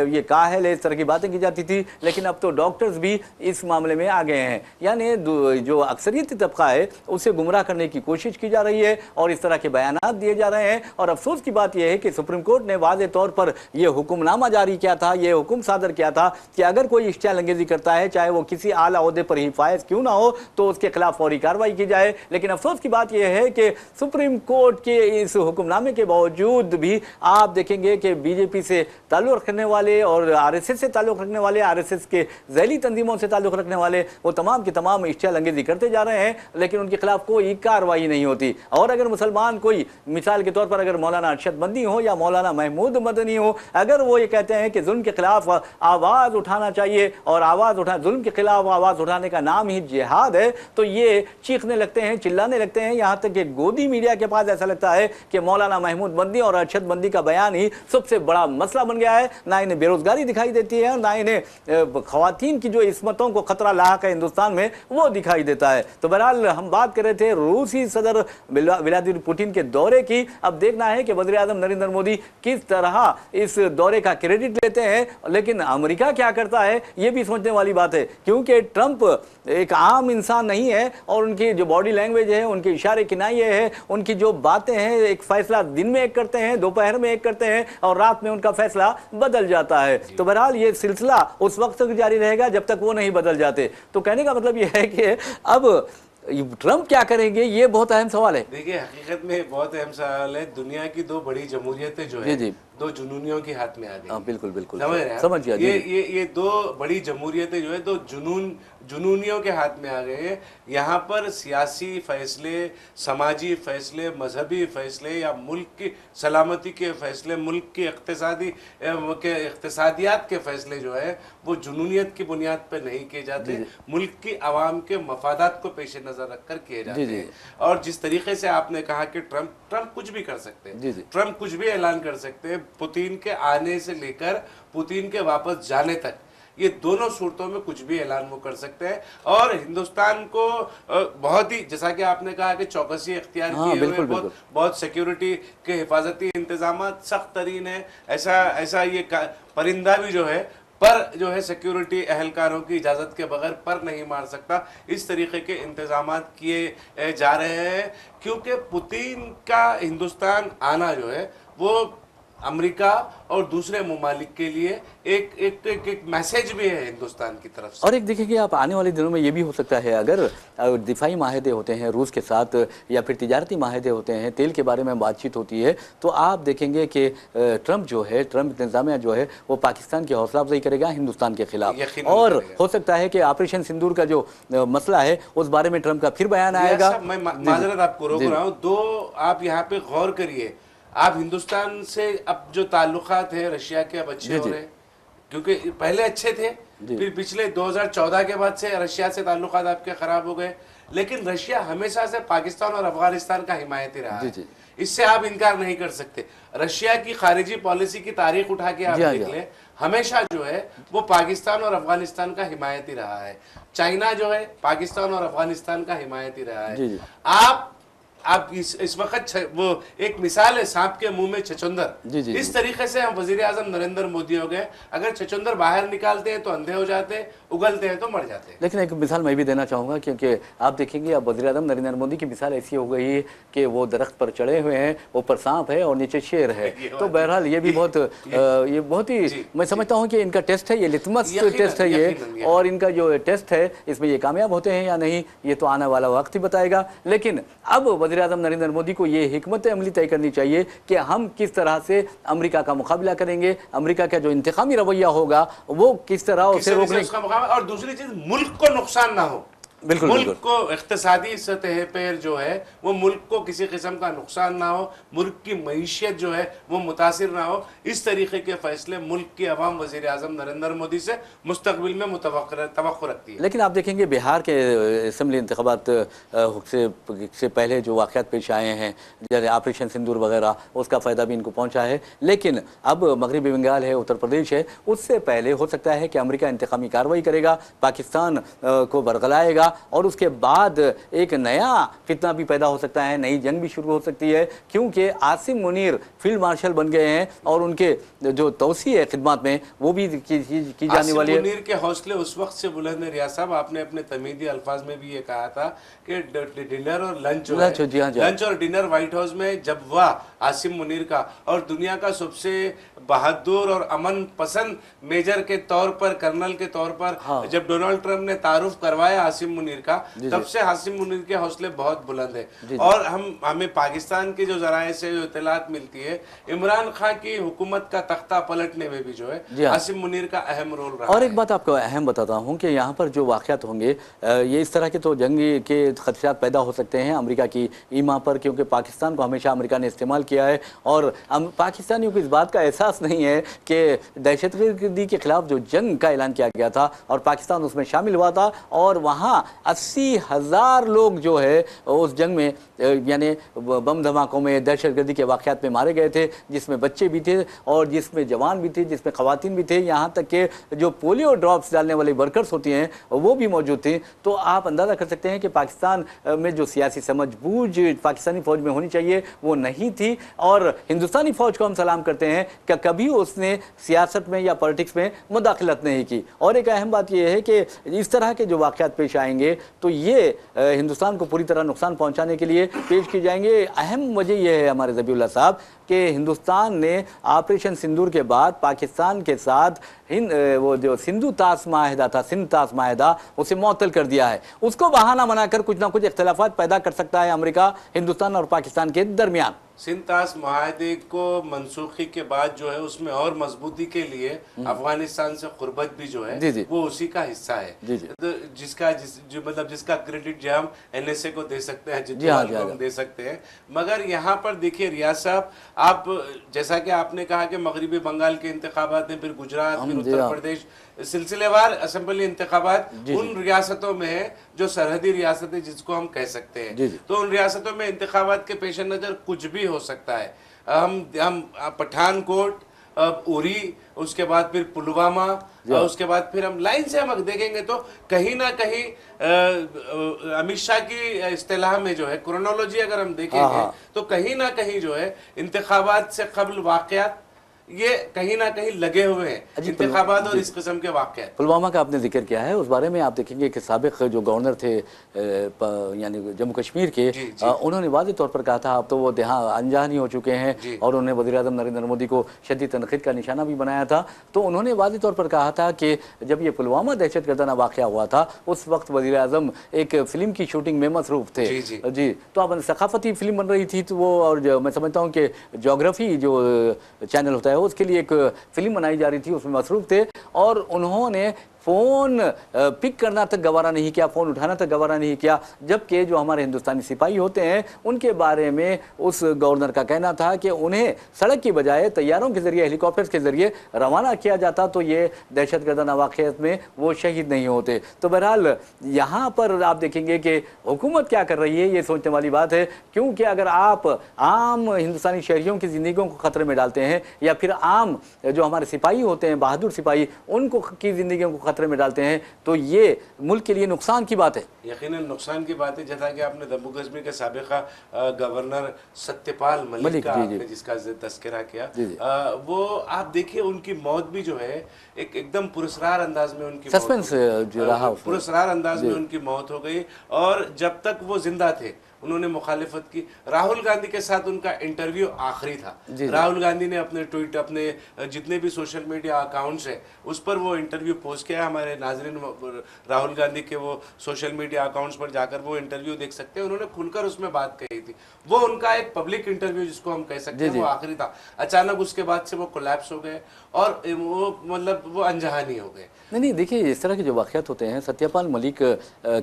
ये काहिल है, इस तरह की बातें की जाती थी। लेकिन अब तो डॉक्टर्स भी इस मामले में आ गए हैं, यानी जो अक्सरियती तबका है उसे गुमराह करने की कोशिश की जा रही है और इस तरह के बयानात दिए जा रहे हैं। और अफसोस की बात यह है कि सुप्रीम कोर्ट ने वाज़े तौर पर यह हुक्मनामा जारी किया था, यह हुक्म सादर किया था कि अगर कोई इश्तियाल अंगेज़ी करता है, चाहे वो किसी आला ओहदे पर ही फायज क्यों ना हो, तो उसके खिलाफ फौरी कार्रवाई की जाए। लेकिन अफसोस की बात यह है कि सुप्रीम कोर्ट के इस हुक्मनामे के बावजूद भी आप देखेंगे कि बीजेपी से ताल्लुक़ रखने वाले और RSS से ताल्लुक़ रखने वाले, RSS के ज़ैली तंजीमों से ताल्लुक़ रखने वाले, वो तमाम की तमाम इश्तियाल अंगेज़ी करते जा रहे हैं, लेकिन उनके खिलाफ कोई कार्रवाई नहीं होती। और अगर मुसलमान कोई, मिसाल के तौर पर अगर मौलाना अरशद बंदी हो या मौलाना महमूद मदनी हो, अगर वो ये कहते हैं कि जुल्म के खिलाफ आवाज़ उठाना चाहिए और आवाज़ उठा, जुल्म के खिलाफ आवाज़ उठाने का नाम ही जिहाद है, तो ये चीखने लगते हैं, चिल्लाने लगते हैं। यहाँ तक कि गोदी मीडिया के पास ऐसा लगता है कि मौलाना महमूद बंदी और अरशद बंदी का बयान ही सबसे बड़ा मसला बन गया है। ना इन्हें बेरोजगारी दिखाई देती है और ना इन्हें खवातीन की जो इस्मतों को खतरा लाक है हिंदुस्तान में वो दिखाई देता है। तो बहरहाल हम बात कर रहे थे रूसी सदर व्लादिमीर पुतिन के दौरे की। अब देखना है कि वज़ीर आज़म नरेंद्र मोदी किस तरह इस दौरे का क्रेडिट लेते हैं, लेकिन अमेरिका क्या करता है ये भी सोचने वाली बात है, क्योंकि ट्रंप एक आम इंसान नहीं है और उनकी जो बॉडी लैंग्वेज है, उनके इशारे किनाये है, उनकी जो बातें हैं, एक फैसला दिन में एक करते हैं, दोपहर में एक करते हैं और रात में उनका फैसला बदल जाता है। तो बहरहाल ये सिलसिला उस वक्त तक जारी रहेगा जब तक वो नहीं बदल जाते। तो कहने का मतलब ये है कि अब ट्रंप क्या करेंगे, ये बहुत अहम सवाल है। देखिए हकीकत में बहुत अहम सवाल है। दुनिया की 2 बड़ी जमहूरियतें जो है दो जुनूनियों के हाथ में आ गई। बिल्कुल बिल्कुल समझ रहे हैं आप? समझ गया जी। ये दो बड़ी जमहूरियतें जो है दो जुनूनियों के हाथ में आ गए हैं। यहाँ पर सियासी फैसले, समाजी फैसले, मजहबी फैसले या मुल्क की सलामती के फैसले, मुल्क की इक्तिसादियात के फैसले जो है वो जुनूनियत की बुनियाद पर नहीं किए जाते, मुल्क की आवाम के मफादात को पेश नज़र रखकर किए जाते हैं। और जिस तरीके से आपने कहा कि ट्रंप कुछ भी कर सकते हैं, ट्रंप कुछ भी ऐलान कर सकते हैं, पुतिन के आने से लेकर पुतिन के वापस जाने तक ये दोनों सूरतों में कुछ भी ऐलान वो कर सकते हैं। और हिंदुस्तान को बहुत ही, जैसा कि आपने कहा कि चौकसी इख्तियार किए हुए, बहुत सिक्योरिटी के हिफाजती इंतजाम सख्त तरीन है। ऐसा ये परिंदा भी जो है पर जो है सिक्योरिटी एहलकारों की इजाज़त के बगैर पर नहीं मार सकता। इस तरीके के इंतजाम किए जा रहे हैं क्योंकि पुतिन का हिंदुस्तान आना जो है वो अमेरिका और दूसरे ममालिक के लिए एक मैसेज भी है हिंदुस्तान की तरफ से। और एक देखेंगे आप, आने वाले दिनों में ये भी हो सकता है, अगर दिफाई माहदे होते हैं रूस के साथ या फिर तिजारती माहदे होते हैं, तेल के बारे में बातचीत होती है, तो आप देखेंगे कि ट्रंप इंतजामिया जो है वो पाकिस्तान की हौसला अफजाई करेगा हिंदुस्तान के खिलाफ। और हो सकता है कि ऑपरेशन सिंदूर का जो मसला है उस बारे में ट्रंप का फिर बयान आएगा। मैं माजरत आपको रोक रहा हूँ, दो आप यहाँ पे गौर करिए। आप हिंदुस्तान से अब जो ताल्लुकात है रशिया के अब अच्छे हो रहे हैं, क्योंकि पहले अच्छे थे, फिर पिछले 2014 के बाद से रशिया से ताल्लुकात आपके खराब हो गए। लेकिन रशिया हमेशा से पाकिस्तान और अफगानिस्तान का हिमायती रहा है, इससे आप इनकार नहीं कर सकते। रशिया की खारिजी पॉलिसी की तारीख उठा के आप देख लें, हमेशा जो है वो पाकिस्तान और अफगानिस्तान का हिमायती रहा है। चाइना जो है पाकिस्तान और अफगानिस्तान का हिमायती रहा है। आप इस वक्त वो एक मिसाल है सांप के मुंह में छछूंदर। इस तरीके से हम वजीर आजम नरेंद्र मोदी हो गए, अगर छछूंदर बाहर निकालते हैं तो अंधे हो जाते हैं, उगलते हैं तो मर जाते हैं। लेकिन एक मिसाल मैं भी देना चाहूँगा, क्योंकि आप देखेंगे अब वजीर आजम नरेंद्र मोदी की मिसाल ऐसी हो गई है कि वो दरख्त पर चढ़े हुए हैं, ऊपर सांप है और नीचे शेर है। तो बहरहाल ये भी बहुत ही मैं समझता हूँ कि इनका टेस्ट है, ये लिटमस टेस्ट है ये, और इनका जो टेस्ट है इसमें ये कामयाब होते हैं या नहीं ये तो आने वाला वक्त ही बताएगा। लेकिन अब वज़ीर आज़म नरेंद्र मोदी को ये हिकमत अमली तय करनी चाहिए कि हम किस तरह से अमेरिका का मुकाबला करेंगे, अमेरिका का जो इंतकामी रवैया होगा वो किस तरह उसे रोकने का। और दूसरी चीज, मुल्क को नुकसान ना हो। मुल्क को इख्तिसादी सतह पर जो है वो मुल्क को किसी किस्म का नुकसान ना हो, मुल्क की मईशत जो है वो मुतासिर ना हो, इस तरीके के फैसले मुल्क की अवाम वज़ीर आज़म नरेंद्र मोदी से मुस्तकबिल में तवक्को रखती है। लेकिन आप देखेंगे बिहार के असम्बली इंतखाबात से पहले जो वाक़यात पेश आए हैं, जैसे ऑपरेशन सिंदूर वगैरह, उसका फ़ायदा भी इनको पहुँचा है। लेकिन अब मगरबी बंगाल है, उत्तर प्रदेश है, उससे पहले हो सकता है कि अमेरिका इंतकामी कार्रवाई करेगा, पाकिस्तान को बरगलाएगा और उसके बाद एक नया फितना भी पैदा हो सकता है, नई जंग भी शुरू हो सकती है, क्योंकि आसिम मुनीर फील्ड मार्शल बन गए हैं और उनके जो तौसी है खिदमत में वो भी की जाने वाली है। आसिम मुनीर के हौसले उस वक्त से बुलंद है। रियाज साहब, आपने अपने तमीदी अल्फाज में भी ये कहा था कि डिनर और लंच और डिनर व्हाइट हाउस में जब हुआ आसिम मुनीर का, और दुनिया का सबसे बहादुर और अमन पसंद मेजर के तौर पर, कर्नल के तौर पर जब डोनाल्ड ट्रंप ने तारुफ करवाया आसिम मुनीर का, तब से आसिम मुनीर के हौसले बहुत बुलंद है। और हमें पाकिस्तान के जो जराये से जो इत्तलात मिलती है, इमरान खान की हुकूमत का तख्ता पलटने में भी जो है आसिम मुनीर का अहम रोल रहा। और एक बात आपको अहम बताता हूँ कि यहाँ पर जो वाक़यात होंगे ये इस तरह के तो जंगी के खदशात पैदा हो सकते हैं अमेरिका की ईमा पर, क्योंकि पाकिस्तान को हमेशा अमेरिका ने इस्तेमाल किया है और पाकिस्तानियों को इस बात का एहसास नहीं है कि दहशतगर्दी के खिलाफ जो जंग का ऐलान किया गया था और पाकिस्तान उसमें शामिल हुआ था, और वहाँ 80,000 लोग जो है उस जंग में यानी बम धमाकों में, दहशतगर्दी के वाक़यात में मारे गए थे, जिसमें बच्चे भी थे और जिसमें जवान भी थे, जिसमें ख़वातीन भी थे, यहाँ तक कि जो पोलियो ड्रॉप्स डालने वाली वर्कर्स होती हैं वो भी मौजूद थी। तो आप अंदाज़ा कर सकते हैं कि पाकिस्तान में जो सियासी समझबूझ पाकिस्तानी फ़ौज में होनी चाहिए वो नहीं थी, और हिंदुस्तानी फ़ौज को हम सलाम करते हैं कि कभी उसने सियासत में या पॉलिटिक्स में मुदाखलत नहीं की। और एक अहम बात यह है कि इस तरह के जो वाक़यात पेश आएंगे तो ये हिंदुस्तान को पूरी तरह नुकसान पहुंचाने के लिए पेश की जाएंगे। अहम वजह यह है हमारे ज़बीउल्लाह साहब कि हिंदुस्तान ने ऑपरेशन सिंदूर के बाद पाकिस्तान के साथ वो जो सिंधु ताश माहिदा था, सिंध ताश माहिदा, उसे मुअत्तल कर दिया है। उसको बहाना बनाकर कुछ ना कुछ इख्तिलाफात पैदा कर सकता है अमेरिका हिंदुस्तान और पाकिस्तान के दरमियान। सिंध ताश माहदे को मनसूखी के बाद जो है उसमें और मजबूती के लिए अफगानिस्तान से कुर्बत भी जो है वो उसी का हिस्सा है। तो जिसका क्रेडिट जो हम एनएसए को दे सकते हैं, जितना हम दे सकते हैं। मगर यहाँ पर देखिए रियाज साहब, आप जैसा कि आपने कहा कि मगरबी बंगाल के इंतखाबात हैं, फिर गुजरात, फिर उत्तर प्रदेश, सिलसिलेवार असेंबली इंतखाबात उन रियासतों में है जो सरहदी रियासतें जिसको हम कह सकते हैं। तो उन रियासतों में इंतखाबात के पेश नज़र कुछ भी हो सकता है। हम पठानकोट, उरी, उसके बाद फिर पुलवामा, उसके बाद फिर हम लाइन से हम देखेंगे तो कहीं ना कहीं अमित शाह की इस्तेलाह में जो है क्रोनोलॉजी अगर हम देखेंगे तो कहीं ना कहीं जो है इंतखाबात से कबल वाक़यात ये कहीं ना कहीं लगे हुए हैं, इंतखाबात और इस किस्म के वाक़यात। पुलवामा का आपने जिक्र किया है, उस बारे में आप देखेंगे कि साबिक जो गवर्नर थे यानी जम्मू कश्मीर के, उन्होंने वाज़ेह तौर पर कहा था अब तो वो अनजान ही हो चुके हैं, और उन्होंने वज़ीर-ए-आज़म नरेंद्र मोदी को शदीद तनक़ीद का निशाना भी बनाया था। तो उन्होंने वाज़ेह तौर पर कहा था कि जब ये पुलवामा दहशतगर्दाना वाक़या हुआ था उस वक्त वज़ीर-ए-आज़म एक फ़िल्म की शूटिंग में मसरूफ़ थे। जी, तो अब सकाफ़ती फ़िल्म बन रही थी, तो वो, और मैं समझता हूँ कि जोग्राफ़ी जो चैनल होता है उसके लिए एक फिल्म बनाई जा रही थी, उसमें मसरूफ थे, और उन्होंने फ़ोन पिक करना तक गवारा नहीं किया, फ़ोन उठाना तक गवारा नहीं किया, जबकि जो हमारे हिंदुस्तानी सिपाही होते हैं उनके बारे में उस गवर्नर का कहना था कि उन्हें सड़क की बजाय तैयारों के ज़रिए, हेलीकॉप्टर्स के ज़रिए रवाना किया जाता तो ये दहशतगर्दाना वाक़यात में वो शहीद नहीं होते। तो बहरहाल यहाँ पर आप देखेंगे कि हुकूमत क्या कर रही है, ये सोचने वाली बात है, क्योंकि अगर आप आम हिंदुस्तानी शहरियों की ज़िंदगियों को ख़तरे में डालते हैं, या फिर आम जो हमारे सिपाही होते हैं, बहादुर सिपाही, उनको की ज़िंदगियों को खतरे में डालते हैं, तो ये मुल्क के लिए नुकसान की बात है। यकीनन नुकसान की बात है। जैसा कि आपने जम्मू कश्मीर के साबिका गवर्नर सत्यपाल मलिक का आपने जिसका तस्करा किया, वो आप देखिए उनकी मौत भी जो है एकदम पुरस्कार अंदाज में उनकी सस्पेंस जो रहा, पुरस्कार अंदाज में उनकी मौत हो गई। और जब तक वो जिंदा थे उन्होंने मुखालिफत की। राहुल गांधी के साथ उनका इंटरव्यू आखिरी था। राहुल गांधी ने अपने ट्वीट, अपने जितने भी सोशल मीडिया अकाउंट्स हैं उस पर वो इंटरव्यू पोस्ट किया है। हमारे नाजरीन राहुल गांधी के वो सोशल मीडिया अकाउंट्स पर जाकर वो इंटरव्यू देख सकते हैं। उन्होंने खुलकर उसमें बात कही थी। वो उनका एक पब्लिक इंटरव्यू जिसको हम कह सकते हैं वो आखिरी था। अचानक उसके बाद से वो कोलैप्स हो गए और वो मतलब वो अनजहानी हो गए। नहीं, देखिए इस तरह के जो वाक़यात होते हैं, सत्यपाल मलिक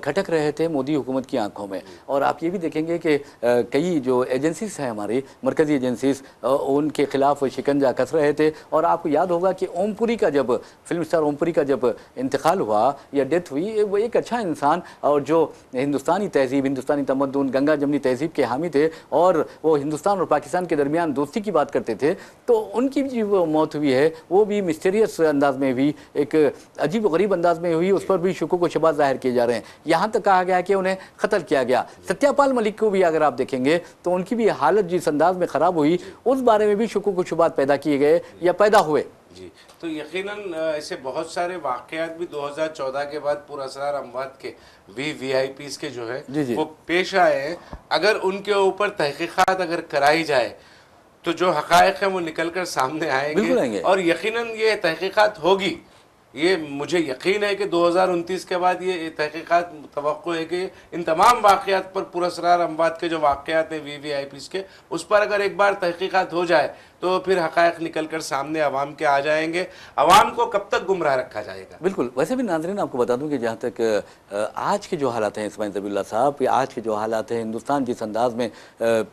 खटक रहे थे मोदी हुकूमत की आंखों में। और आप ये भी देखेंगे कि कई जो एजेंसीज हैं हमारी मरकज़ी एजेंसीज, उनके खिलाफ शिकंजा कस रहे थे। और आपको याद होगा कि ओमपुरी का जब फिल्म स्टार ओमपुरी का जब इंतकाल हुआ या डेथ हुई, वो एक अच्छा इंसान और जो हिंदुस्तानी तहज़ीब, हिंदुस्तानी तमद्दुन, गंगा जमनी तहज़ीब के हामी थे, और वो हिंदुस्तान और पाकिस्तान के दरमियान दोस्ती की बात करते थे। तो उनकी जो मौत हुई है वो भी मिस्टीरियस अंदाज में हुई, एक अजीब गरीब अंदाज में हुई। उस पर भी शुकूक व शुबात ज़ाहिर किए जा रहे हैं। यहाँ तक कहा गया कि उन्हें कत्ल किया गया। सत्यपाल मलिक को भी अगर आप देखेंगे तो उनकी भी हालत जिस अंदाज में ख़राब हुई, उस बारे में भी शुकूक व शुबात पैदा किए गए या पैदा हुए। जी, तो यकीनन ऐसे बहुत सारे वाक़यात भी 2014 के बाद पुरअसरार अमवात के VVIPs के जो है वो पेश आए हैं। अगर उनके ऊपर तहक़ीक़ात अगर कराई जाए तो जो हक़ाइक़ हैं वो निकल कर सामने आएंगे। और यकीनन ये तहक़ीक़ात होगी। ये मुझे यकीन है कि 2029 के बाद ये तहक़ीक़ात तवक्को है कि इन तमाम वाक़यात पर पुरअसरार अमवात के जो वाक़यात हैं VVIPs के, उस पर अगर एक बार तहक़ीक़ात हो जाए तो फिर हक़ाइक़ निकल कर सामने अवाम के आ जाएंगे। अवाम को कब तक गुमराह रखा जाएगा? बिल्कुल। वैसे भी नाज़रीन आपको बता दूं कि जहाँ तक आज के जो हालात हैं इस्माइल ज़बीउल्लाह साहब, आज के जो हालात हैं, हिंदुस्तान जिस अंदाज़ में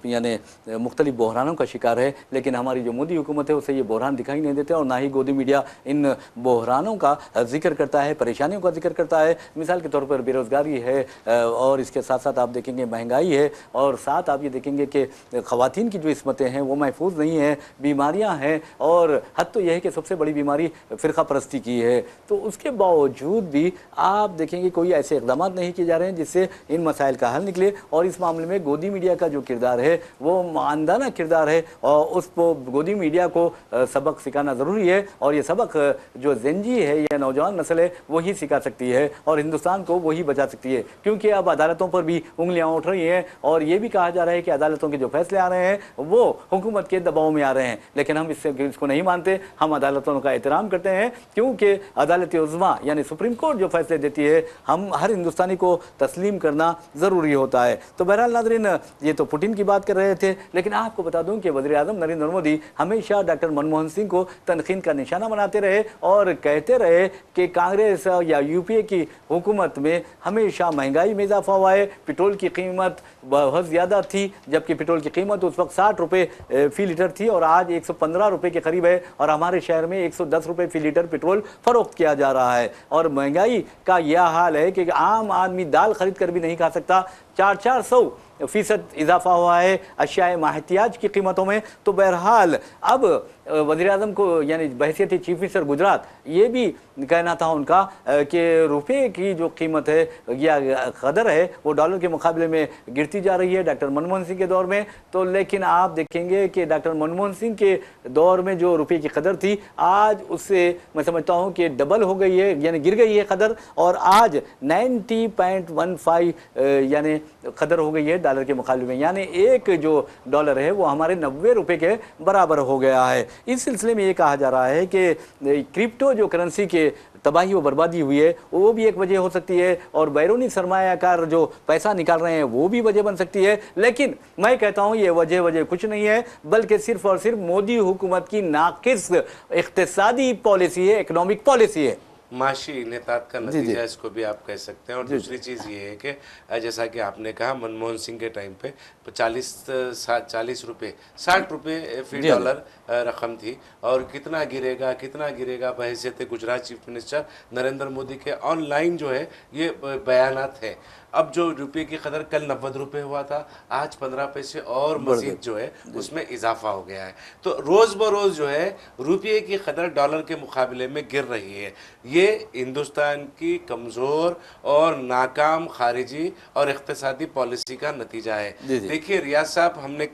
यानी मुख्तलिफ बहरानों का शिकार है, लेकिन हमारी जो मोदी हुकूमत है उसे ये बहरान दिखाई नहीं देते, और ना ही गोदी मीडिया इन बहरानों का जिक्र करता है, परेशानियों का जिक्र करता है। मिसाल के तौर पर बेरोज़गारी है, और इसके साथ साथ आप देखेंगे महंगाई है, और साथ आप ये देखेंगे कि ख़वातीन की जो इस्मतें हैं वो महफूज नहीं है। बीमारियां हैं और हद तो यह है कि सबसे बड़ी बीमारी फ़िरका परस्ती की है, तो उसके बावजूद भी आप देखेंगे कोई ऐसे इक़दाम नहीं किए जा रहे हैं जिससे इन मसाइल का हल निकले। और इस मामले में गोदी मीडिया का जो किरदार है वो मानदाना किरदार है और उसको गोदी मीडिया को सबक सिखाना ज़रूरी है और ये सबक जो जेंजी है या नौजवान नस्ल है वही सिखा सकती है और हिंदुस्तान को वही बचा सकती है, क्योंकि अब अदालतों पर भी उंगलियां उठ रही हैं और ये भी कहा जा रहा है कि अदालतों के जो फैसले आ रहे हैं वो हुकूमत के दबाव में आ रहे हैं। लेकिन हम इसको नहीं मानते, हम अदालतों का एहतराम करते हैं क्योंकि अदालत उज़्मा यानी सुप्रीम कोर्ट जो फैसले देती है हम हर हिंदुस्तानी को तस्लीम करना ज़रूरी होता है। तो बहरहाल नाज़रीन, ये तो पुतिन की बात कर रहे थे, लेकिन आपको बता दूं कि वज़ीर आज़म नरेंद्र मोदी हमेशा डॉक्टर मनमोहन सिंह को तनखीन का निशाना बनाते रहे और कहते रहे कि कांग्रेस या यूपीए की हुकूमत में हमेशा महंगाई में इजाफा हुआ है। पेट्रोल की कीमत बहुत ज़्यादा थी, जबकि पेट्रोल की कीमत उस वक्त 60 रुपये फ़ी लीटर थी और आज 115 रुपये के करीब है और हमारे शहर में 110 रुपये फ़ी लीटर पेट्रोल फ़रोख्त किया जा रहा है। और महंगाई का यह हाल है कि आम आदमी दाल खरीद कर भी नहीं खा सकता। 400% इजाफा हुआ है अशियाए माहतियाज की कीमतों में। तो बहरहाल अब वज़ीर आज़म को यानी बहैसियत चीफ मिनिस्टर गुजरात ये भी कहना था उनका कि रुपये की जो कीमत है या कदर है वो डॉलर के मुकाबले में गिरती जा रही है डॉक्टर मनमोहन सिंह के दौर में। तो लेकिन आप देखेंगे कि डॉक्टर मनमोहन सिंह के दौर में जो रुपये की कदर थी आज उससे मैं समझता हूँ कि डबल हो गई है, यानी गिर गई है कदर और आज 90.15 यानी कदर हो गई है डॉलर के मुकाबले में, यानी एक जो डॉलर है वो हमारे 90 रुपये के बराबर हो गया है। इस सिलसिले में ये कहा जा रहा है कि क्रिप्टो जो करेंसी के तबाही व बर्बादी हुई है वो भी एक वजह हो सकती है और बैरूनी सरमायाकार जो पैसा निकाल रहे हैं वो भी वजह बन सकती है। लेकिन मैं कहता हूँ ये वजह कुछ नहीं है, बल्कि सिर्फ और सिर्फ मोदी हुकूमत की नाकिस इक़्तिसादी पॉलिसी है, इकनॉमिक पॉलिसी है। माशी इनेतात का नतीजा इसको भी आप कह सकते हैं। और दूसरी चीज़ ये है कि जैसा कि आपने कहा मनमोहन सिंह के टाइम पे 40 रुपये 60 रुपये फी डॉलर रकम थी और कितना गिरेगा बहैसियत गुजरात चीफ मिनिस्टर नरेंद्र मोदी के ऑनलाइन जो है ये बयानात है। अब जो रुपये की कदर कल 90 रुपये हुआ था, आज 15 पैसे और मजीद जो है उसमें इजाफा हो गया है। तो रोज़ बरोज़ जो है रुपये की कदर डॉलर के मुकाबले में गिर रही है। ये हिंदुस्तान की कमज़ोर और नाकाम खारिजी और इक़्तिसादी पॉलिसी का नतीजा है। देखिए रियाज साहब, हमने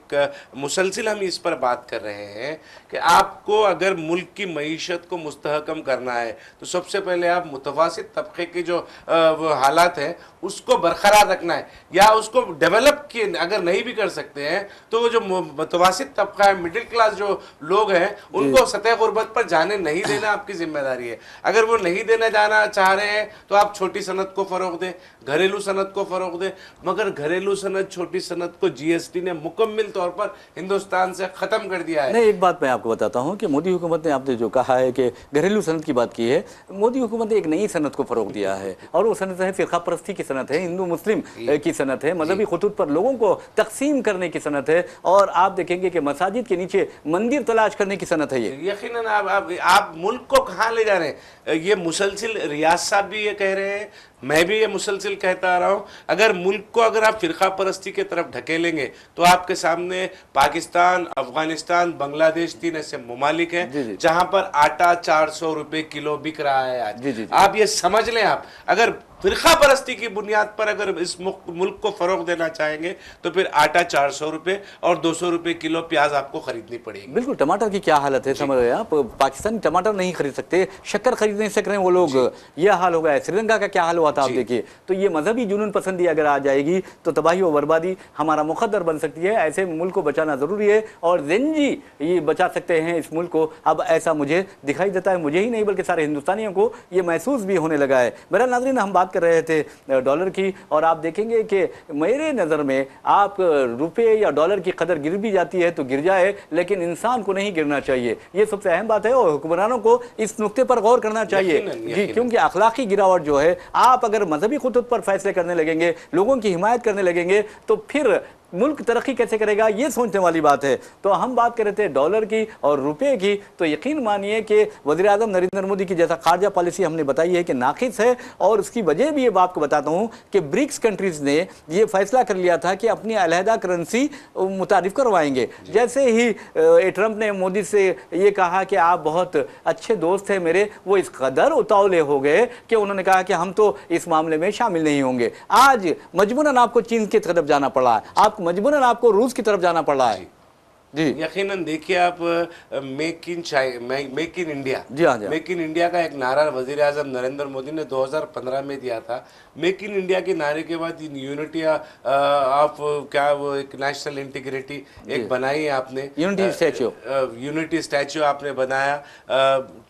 मुसलसिल हम इस पर बात कर रहे हैं कि आपको अगर मुल्क की मईशत को मुस्तहकम करना है तो सबसे पहले आप मुतवासित तबके की जो वो हालात है उसको बरकरार रखना है या उसको डेवलप किए अगर नहीं भी कर सकते हैं तो वो जो मुतवासित तबका है, मिडिल क्लास जो लोग हैं उनको सतह गुर्बत पर जाने नहीं देना आपकी जिम्मेदारी है। अगर वो नहीं देना जाना चाह रहे हैं तो आप छोटी सनत को फ़रोग़ दें, घरेलू सनत को फ़रोग़ दें, मगर घरेलू सनत छोटी सनत को जीएसटी ने मुकम्मल तौर पर हिंदुस्तान से ख़त्म कर दिया है। नहीं, एक बात मैं आपको बताता हूँ कि मोदी हुकूमत ने, आपने जो कहा है कि घरेलू सनत की बात की है, मोदी हुकूमत ने एक नई सनत को फ़रोग़ दिया है और वो सनत है फ़िरका परस्ती की सनत है, हिंदू मुस्लिम की सनत है, मजहबी खतूत पर लोगों को तकसीम करने की सनत है और आप देखेंगे कि मसाजिद के नीचे मंदिर तलाश करने की सनत है। ये यकीनन आप मुल्क को कहाँ ले जा रहे हैं? ये मुसलसिल रियाज साहब भी ये कह रहे हैं, मैं भी ये मुसलसिल कहता आ रहा हूँ। अगर मुल्क को अगर आप फ़िरका परस्ती की तरफ ढकेलेंगे तो आपके सामने पाकिस्तान, अफगानिस्तान, बांग्लादेश 3 ऐसे ममालिक हैं जहाँ पर आटा 400 रुपये किलो बिक रहा है आज। आप ये समझ लें, आप अगर फ़िरका परस्ती की बुनियाद पर अगर इस मुल्क को फ़रोग़ देना चाहेंगे तो फिर आटा 400 रुपये और 200 रुपये किलो प्याज आपको खरीदनी पड़ेगी। बिल्कुल, टमाटर की क्या हालत है समझ रहे हैं आप, पाकिस्तानी टमाटर नहीं खरीद सकते, शक्कर खरीद नहीं सक रहे हैं वो लोग, यह हाल हो गया है। श्रीलंका का क्या हाल हुआ था आप देखिए। तो ये मजहबी जुनून पसंदी अगर आ जाएगी तो तबाही और बर्बादी हमारा मुकद्दर बन सकती है। ऐसे मुल्क को बचाना ज़रूरी है और जेंजी ये बचा सकते हैं इस मुल्क को। अब ऐसा मुझे दिखाई देता है, मुझे ही नहीं बल्कि सारे हिंदुस्तानियों को ये महसूस भी होने लगा है। मेरा नाज़रीन, हम बात कर रहे थे डॉलर की और आप देखेंगे कि मेरे नज़र में आप रुपये या डॉलर की कदर गिर भी जाती है तो गिर जाए, लेकिन इंसान को नहीं गिरना चाहिए। ये सबसे अहम बात है और हुक्मरानों को इस नुक्ते पर गौर करना चाहिए जी, क्योंकि अखलाकी गिरावट जो है, आप अगर मजहबी खुतूत पर फैसले करने लगेंगे, लोगों की हिमायत करने लगेंगे तो फिर मुल्क तरक्की कैसे करेगा, ये सोचने वाली बात है। तो हम बात कर रहे थे डॉलर की और रुपए की, तो यकीन मानिए कि वज़ीर आज़म नरेंद्र मोदी की जैसा खारजा पॉलिसी हमने बताई है कि नाकिस है, और उसकी वजह भी ये आपको बताता हूँ कि ब्रिक्स कंट्रीज ने ये फैसला कर लिया था कि अपनी अलहदा करेंसी मुतारिफ करवाएंगे। जैसे ही ट्रंप ने मोदी से ये कहा कि आप बहुत अच्छे दोस्त हैं मेरे, वो इस कदर उतावले हो गए कि उन्होंने कहा कि हम तो इस मामले में शामिल नहीं होंगे। आज मजबूरन आपको चीन की तरफ जाना पड़ा है, आपको मजबूरन आपको रूस की तरफ जाना पड़ा है। जी यकीनन देखिए आप, मेक इन इंडिया, जी हाँ जी, मेक इन इंडिया का एक नारा वजीर आजम नरेंद्र मोदी ने 2015 में दिया था। मेक इन इंडिया के नारे के बाद यूनिटी ऑफ क्या वो एक नेशनल इंटीग्रिटी एक बनाई है आपने, यूनिटी स्टैच्यू आपने बनाया,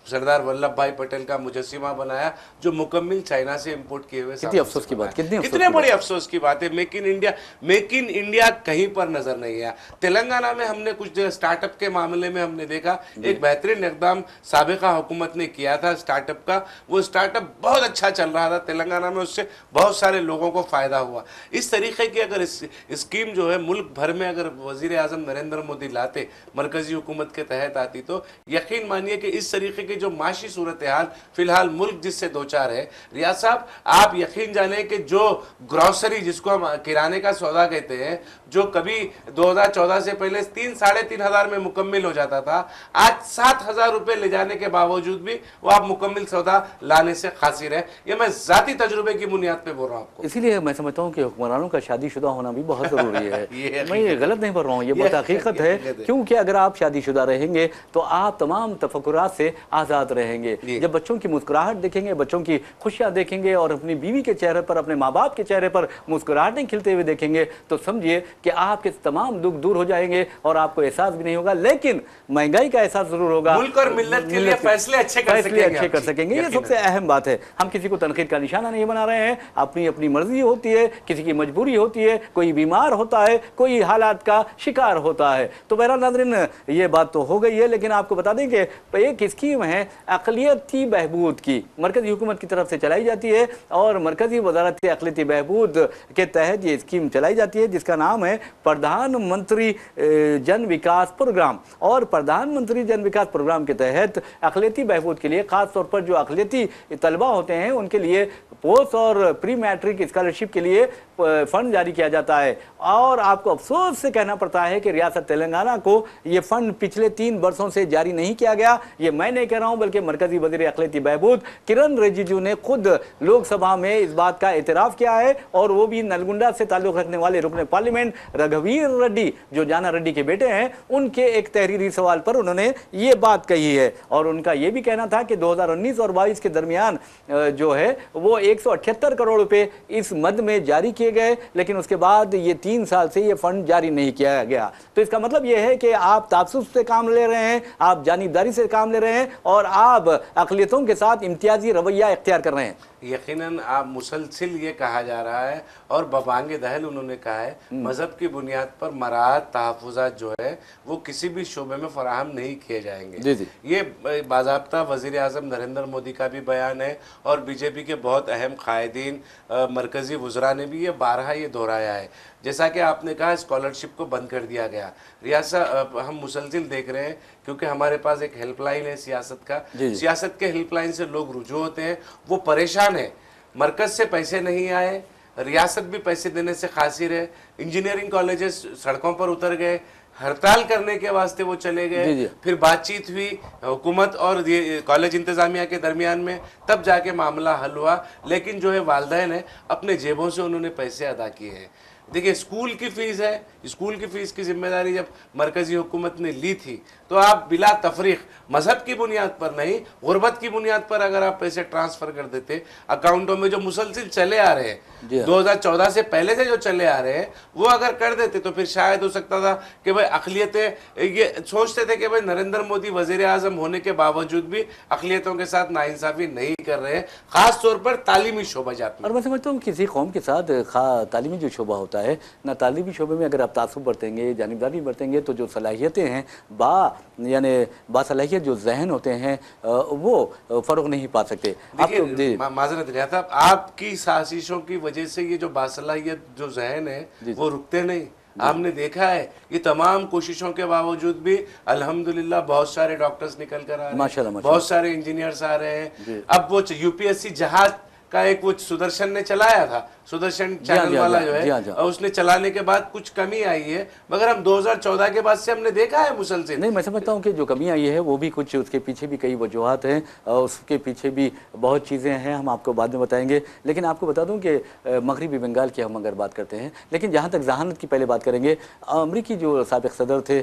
सरदार वल्लभ भाई पटेल का मुजस्सिमा बनाया जो मुकम्मल चाइना से इंपोर्ट किए हुए। कितनी अफसोस की बात, कितने बड़ी अफसोस की बात है। मेक इन इंडिया कहीं पर नजर नहीं आया। तेलंगाना में हमने कुछ स्टार्टअप के मामले में हमने देखा एक बेहतरीन इकदाम साबिका हुकूमत ने किया था स्टार्टअप का, वो स्टार्टअप बहुत अच्छा चल रहा था तेलंगाना में, उससे बहुत सारे लोगों को फायदा हुआ। इस तरीके की अगर स्कीम जो है मुल्क भर में अगर वजीर आजम नरेंद्र मोदी लाते, मरकजी हुकूमत के तहत आती, तो यकीन मानिए कि इस तरीके की जो माशी सूरत हाल फिलहाल मुल्क जिससे दो चार है, रियाज साहब आप यकीन जाने कि जो ग्रॉसरी जिसको हम किराने का सौदा कहते हैं, जो कभी 2014 से पहले 3-3.5 हजार में मुकम्मल हो जाता था, आज 7,000 रुपए ले जाने के बावजूद भी वो आप मुकम्मल सौदा लाने से खासिर है। ये मैं जाती तजुर्बे की बुनियाद पे बोल रहा हूँ आपको। इसीलिए मैं समझता हूँ कि हुक्मरानों का शादीशुदा होना भी बहुत जरूरी है। मैं ये गलत नहीं बोल रहा हूँ, ये बहुत हकीकत है, क्योंकि अगर आप शादीशुदा रहेंगे तो आप तमाम तफक्कुरात से आज़ाद रहेंगे। जब बच्चों की मुस्कुराहट देखेंगे, बच्चों की खुशियाँ देखेंगे और अपनी बीवी के चेहरे पर, अपने माँ बाप के चेहरे पर मुस्कुराहटें खिलते हुए देखेंगे, तो समझिए कि आपके तमाम दुख दूर हो जाएंगे और आपको एहसास भी नहीं होगा। लेकिन महंगाई का एहसास जरूर होगा, मुल्क और मिल्लत के लिए फैसले अच्छे कर सकेंगे। ये सबसे अहम बात है। हम किसी को तनकीद का निशाना नहीं बना रहे हैं, अपनी अपनी मर्जी होती है, किसी की मजबूरी होती है, कोई बीमार होता है, कोई हालात का शिकार होता है। तो बहरहाल नाज़रीन ये बात तो हो गई है, लेकिन आपको बता दें कि एक स्कीम है अक़लियती बहबूद की, मरकज़ी हुकूमत की तरफ से चलाई जाती है और मरकज़ी वज़ारत अक़लियती बहबूद के तहत ये स्कीम चलाई जाती है जिसका नाम है प्रधानमंत्री जन विकास प्रोग्राम। और प्रधानमंत्री जन विकास प्रोग्राम के तहत अक़लियती बहबूद के लिए ख़ास तौर पर जो अक़लियती तलबा होते हैं उनके लिए पोस्ट और प्री मैट्रिक स्कॉलरशिप के लिए फ़ंड जारी किया जाता है। और आपको अफसोस से कहना पड़ता है कि रियासत तेलंगाना को ये फ़ंड पिछले 3 वर्षों से जारी नहीं किया गया। ये मैं नहीं कह रहा हूँ, बल्कि मरकज़ी वज़ीर अक़लियती बहबूद किरण रिजिजू ने खुद लोकसभा में इस बात का एतराफ़ किया है, और वो भी नलगुंडा से ताल्लुक़ रखने वाले रुकन पार्लियामेंट रघुवीर रेड्डी जो जाना रेड्डी के बेटे हैं, उनके एक तहरीरी सवाल पर उन्होंने ये बात कही है। और उनका ये भी कहना था कि 2019 और 22 के दरमियान जो है वो 178 करोड़ रुपए इस मद में जारी किए गए, लेकिन उसके बाद ये 3 साल से ये फंड जारी नहीं किया गया। तो इसका मतलब ये है कि आप तासुब से काम ले रहे हैं, आप जानिबदारी से काम ले रहे हैं और आप अक़लियतों के साथ इम्तियाजी रवैया इख्तियार कर रहे हैं। यकीनन आप मुसलसिल ये कहा जा रहा है और बबांगे दहल उन्होंने कहा है मजहब की बुनियाद पर मराहत तहफ़्फ़ुज़ात जो है वो किसी भी शोबे में फराहम नहीं किए जाएंगे। जी जी। ये बाज़ाब्ता वज़ीर आज़म नरेंद्र मोदी का भी बयान है और बीजेपी के बहुत अहम कायदीन मरकज़ी वज़रा ने भी ये बारहा ये दोहराया है। जैसा कि आपने कहा स्कॉलरशिप को बंद कर दिया गया, रियासत हम मुसलसिल देख रहे हैं क्योंकि हमारे पास एक हेल्पलाइन है सियासत का, सियासत के हेल्पलाइन से लोग रुजू होते हैं, वो परेशान है, मरकज़ से पैसे नहीं आए, रियासत भी पैसे देने से खासिर है, इंजीनियरिंग कॉलेजेस सड़कों पर उतर गए, हड़ताल करने के वास्ते वो चले गए, फिर बातचीत हुई हुकूमत और कॉलेज इंतजामिया के दरमियान में, तब जाके मामला हल हुआ। लेकिन जो है वालिदैन है अपने जेबों से उन्होंने पैसे अदा किए हैं। देखिए स्कूल की फ़ीस है, स्कूल की फ़ीस की जिम्मेदारी जब मरकज़ी हुकूमत ने ली थी तो आप बिला तफरीक मजहब की बुनियाद पर नहीं, गुरबत की बुनियाद पर अगर आप पैसे ट्रांसफ़र कर देते अकाउंटों में जो मुसलसिल चले आ रहे हैं 2014 से पहले से जो चले आ रहे हैं वो अगर कर देते तो फिर शायद हो सकता था कि भाई अक़लियतें ये सोचते थे कि भाई नरेंद्र मोदी वज़ीर आज़म होने के बावजूद भी अक़लियतों के साथ नाइंसाफ़ी नहीं कर रहे हैं, ख़ास तौर पर तालीमी शोबा जात में। और मैं समझता हूँ किसी कौम के साथ तालीमी जो शोबा होता है ना, तालीमी शोबे में अगर आप तासुब बरतेंगे, जानिबदारी बरतेंगे, तो जो सलाहियतें हैं यानी बासलाहियत जो जहन होते हैं वो फ़र्क नहीं पा सकते। माजरत रियात साहब, आपकी साजिशों की वजह से ये जो बासलाहियत जो जहन है वो रुकते नहीं, आपने देखा है ये तमाम कोशिशों के बावजूद भी अल्हम्दुलिल्लाह बहुत सारे डॉक्टर्स निकल कर आ रहे हैं, माशाल्लाह, बहुत सारे इंजीनियर्स आ रहे जी। हैं। अब वो यूपीएससी जहाज का एक वो सुदर्शन ने चलाया था, सुदर्शन चैनल जी हाँ, वाला जी जो हाँ, है, जी हाँ, जी हाँ। और उसने चलाने के बाद कुछ कमी आई है, मगर हम 2014 के बाद से हमने देखा है मुसलसल। नहीं, मैं समझता हूँ कि जो कमी आई है वो भी कुछ, उसके पीछे भी कई वजूहत हैं, उसके पीछे भी बहुत चीज़ें हैं, हम आपको बाद में बताएंगे। लेकिन आपको बता दूं कि मगरबी बंगाल की हम अगर बात करते हैं, लेकिन जहाँ तक जहानत की पहले बात करेंगे, अमरीकी जो साबिक सदर थे,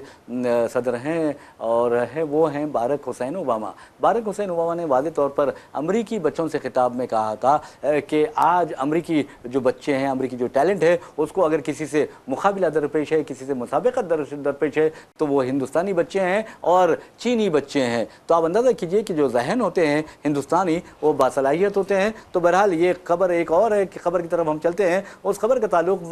सदर हैं और हैं, वो हैं बारक हुसैन ओबामा। बारक हुसैन ओबामा ने वाज़ेह तौर पर अमरीकी बच्चों से खिताब में कहा था कि आज अमरीकी जो बच्चे हैं, अमरीकी जो टैलेंट है, उसको अगर किसी से मुकाबला दरपेश है, किसी से मुसाबिकत दरपेश है, तो वो हिंदुस्तानी बच्चे हैं और चीनी बच्चे हैं। तो आप अंदाज़ा कीजिए कि जो जहन होते हैं हिंदुस्तानी, वो बासलाहियत होते हैं। तो बहरहाल ये खबर एक और है कि खबर की तरफ हम चलते हैं। उस खबर का ताल्लुक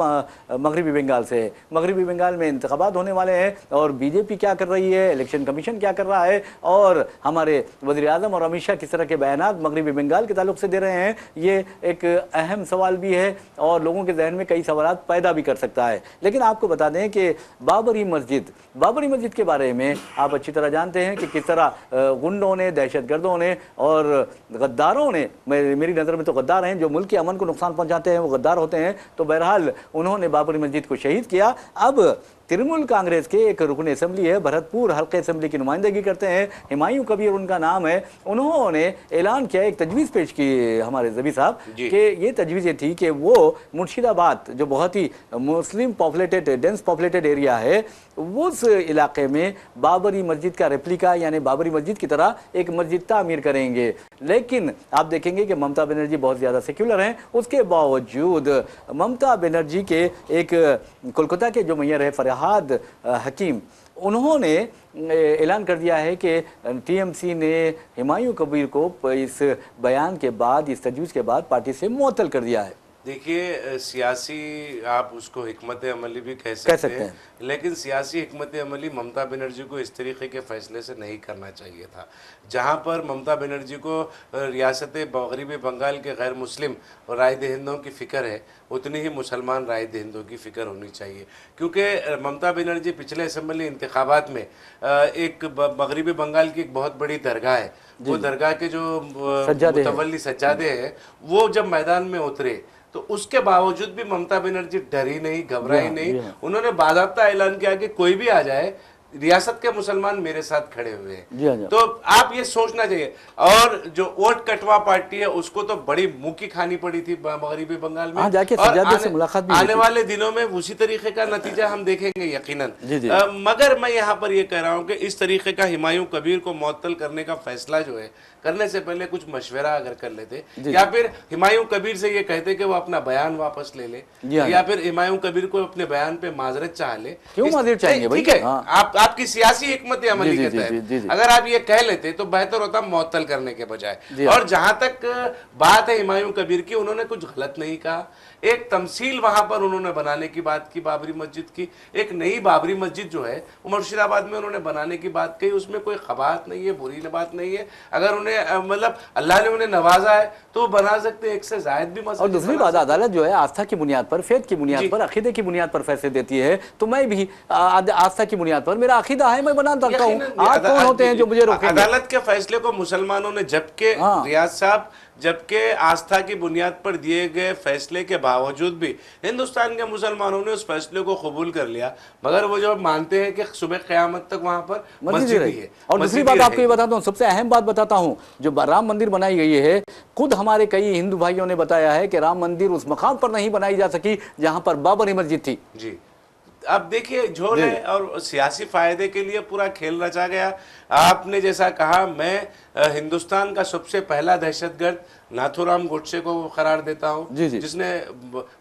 मगरबी बंगाल से है। मगरबी बंगाल में इंतखाबात होने वाले हैं और बीजेपी क्या कर रही है, इलेक्शन कमीशन क्या कर रहा है, और हमारे वज़ीर आज़म और अमित शाह किस तरह के बयानात मगरबी बंगाल के ताल्लुक से दे रहे हैं, ये एक अहम सवाल भी है और लोगों के जहन में कई सवालात पैदा भी कर सकता है। लेकिन आपको बता दें कि बाबरी मस्जिद के बारे में आप अच्छी तरह जानते हैं कि किस तरह गुंडों ने, दहशतगर्दों ने और गद्दारों ने, मेरी नज़र में तो गद्दार हैं, जो मुल्क के अमन को नुकसान पहुंचाते हैं वो गद्दार होते हैं। तो बहरहाल उन्होंने बाबरी मस्जिद को शहीद किया। अब तृणमूल कांग्रेस के एक रुकन असम्बली है, भरतपुर हल्के असम्बली की नुमाइंदगी करते हैं, हिमायूं कबीर उनका नाम है। उन्होंने ऐलान किया, एक तजवीज़ पेश की हमारे ज़बी साहब, कि ये तजवीज़ थी कि वो मुर्शिदाबाद जो बहुत ही मुस्लिम पॉपुलेटेड, डेंस पॉपुलेटेड एरिया है, उस इलाके में बाबरी मस्जिद का रेप्लिका यानी बाबरी मस्जिद की तरह एक मस्जिद तामीर करेंगे। लेकिन आप देखेंगे कि ममता बनर्जी बहुत ज़्यादा सेक्युलर हैं, उसके बावजूद ममता बनर्जी के एक कोलकाता के जो मेयर है फरहाद हकीम, उन्होंने ऐलान कर दिया है कि टीएमसी ने हिमायूं कबीर को इस बयान के बाद, इस तजवीज़ के बाद पार्टी से मुअत्तल कर दिया है। देखिए, सियासी आप उसको हिकमत अमली भी कह सकते हैं, लेकिन सियासी हिकमत अमली ममता बनर्जी को इस तरीके के फैसले से नहीं करना चाहिए था। जहां पर ममता बनर्जी को रियासत मगरबी बंगाल के गैर मुस्लिम और राय दहिंदों की फ़िक्र है, उतनी ही मुसलमान राय दहिंदों की फ़िक्र होनी चाहिए। क्योंकि ममता बनर्जी पिछले असम्बली इंतखाबात में एक मगरबी बंगाल की एक बहुत बड़ी दरगाह है, वो दरगाह के जो मुतवल्ली सज्जादे हैं, वो जब मैदान में उतरे तो उसके बावजूद भी ममता बनर्जी डरी नहीं, घबराई नहीं। उन्होंने बाज़ाब्ता ऐलान किया कि कोई भी आ जाए, रियासत के मुसलमान मेरे साथ खड़े हुए हैं। तो आप ये सोचना चाहिए। और जो वोट कटवा पार्टी है उसको तो बड़ी मुंह की खानी पड़ी थी मगरबी बंगाल में, और आने वाले दिनों में उसी तरीके का नतीजा हम देखेंगे यकीनन। मगर मैं यहाँ पर ये कह रहा हूँ कि इस तरीके का हिमायूं कबीर को मुअत्तल करने का फैसला जो है, करने से पहले कुछ मशवरा अगर कर लेते, या फिर हिमायूं कबीर से ये कहते कि वो अपना बयान वापस ले ले, या फिर हिमायूं कबीर को अपने बयान पे माजरत चाह ले। क्यों माजरत चाहेंगे? ठीक है, आपकी सियासी हिकमत अमली के तहत अगर आप ये कह लेते तो बेहतर होता मुअत्तल करने के बजाय। और जहां तक बात है हिमायूं कबीर की, उन्होंने कुछ गलत नहीं कहा। एक तमसील वहां पर उन्होंने बनाने की बात की बाबरी मस्जिद की, एक नई बाबरी मस्जिद जो है वो मुर्शिदाबाद में उन्होंने बनाने की बात कही। उसमें कोई खबात नहीं है, बुरी बात नहीं है। अगर उन्हें मतलब अल्लाह ने उन्हें नवाजा है तो वो बना सकते हैं, एक से जायद भी मसला। और दूसरी बात, अदालत जो है आस्था की बुनियाद पर, फेथ की बुनियाद पर, अकीदे की बुनियाद पर फैसले देती है। तो मैं भी आस्था की बुनियाद पर, मेरा अकीदा है, मैं बना सकता हूँ। आप कौन होते हैं जो मुझे रोकेंगे? अदालत के फैसले को मुसलमानों ने, जबकि रियाज साहब, जबकि आस्था की बुनियाद पर दिए गए फैसले के बावजूद भी हिंदुस्तान के मुसलमानों ने उस फैसले को कबूल कर लिया, मगर वो जो मानते हैं कि सुबह क़यामत तक वहां पर मस्जिद ही है। और दूसरी बात आपको ये बताता हूँ, सबसे अहम बात बताता हूँ, जो राम मंदिर बनाई गई है, खुद हमारे कई हिंदू भाइयों ने बताया है कि राम मंदिर उस मकाम पर नहीं बनाई जा सकी जहां पर बाबरी मस्जिद थी। जी, अब देखिए, झोल है और सियासी फायदे के लिए पूरा खेल रचा गया। आपने जैसा कहा, मैं हिंदुस्तान का सबसे पहला दहशतगर्द नाथूराम गोडसे को करार देता हूँ, जिसने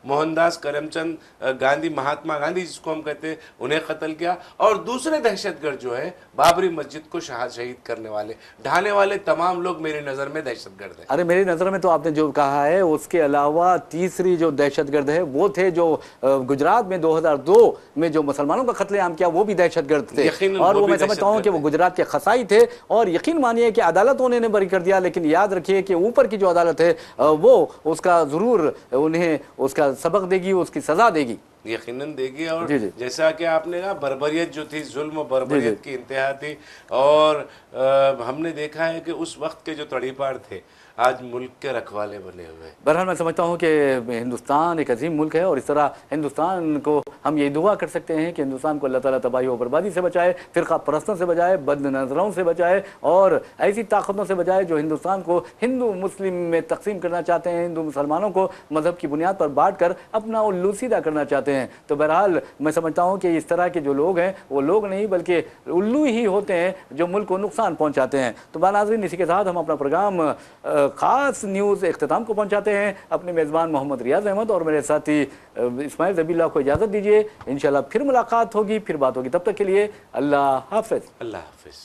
मोहनदास करमचंद गांधी, महात्मा गांधी जिसको हम कहते हैं, उन्हें कत्ल किया। और दूसरे दहशतगर्द जो है बाबरी मस्जिद को शहीद करने वाले, ढाने वाले तमाम लोग मेरी नज़र में दहशतगर्द है। अरे मेरी नज़र में तो आपने जो कहा है, उसके अलावा तीसरी जो दहशतगर्द है वो थे जो गुजरात में 2002 में जो मुसलमानों का कत्लेआम किया, वो भी दहशतगर्द थे। और वो मैं समझता हूँ कि वो गुजरात के खसाई थे। और यकीन मानिए कि अदालत उन्हें बरी कर दिया, लेकिन याद रखिए कि ऊपर की जो अदालत है वो उसका ज़रूर उन्हें उसका सबक देगी, उसकी सज़ा देगी। यकीनन देगी। और जी, जी। जैसा कि आपने कहा, बर्बरियत जो थी, जुल्म बर्बरियत की इंतहा थी। और हमने देखा है कि उस वक्त के जो तड़ीपार थे आज मुल्क के रखवाले बने हुए हैं। बहरहाल मैं समझता हूँ कि हिंदुस्तान एक अजीम मुल्क है और इस तरह हिंदुस्तान को हम ये दुआ कर सकते हैं कि हिंदुस्तान को अल्लाह ताला तबाही और बर्बादी से बचाए, फ़िरका परस्तों से बचाए, बद नज़रों से बचाए और ऐसी ताकतों से बचाए जो हिंदुस्तान को हिंदू मुस्लिम में तकसीम करना चाहते हैं, हिंदू मुसलमानों को मज़हब की बुनियाद पर बांट कर अपना उल्लूसीदा करना चाहते हैं। तो बहरहाल मैं समझता हूँ कि इस तरह के जो लोग हैं वो लोग नहीं बल्कि उल्लू ही होते हैं जो मुल्क को नुकसान पहुँचाते हैं। तो नाज़रीन, इसी के साथ हम अपना प्रोग्राम ख़ास न्यूज़ इख्तिताम को पहुँचाते हैं। अपने मेज़बान मोहम्मद रियाज़ अहमद और मेरे साथी इस्माइल ज़बीउल्लाह को इजाज़त दीजिए। इंशाल्लाह फिर मुलाकात होगी, फिर बात होगी। तब तक के लिए अल्लाह हाफ़िज़। अल्लाह हाफिज़।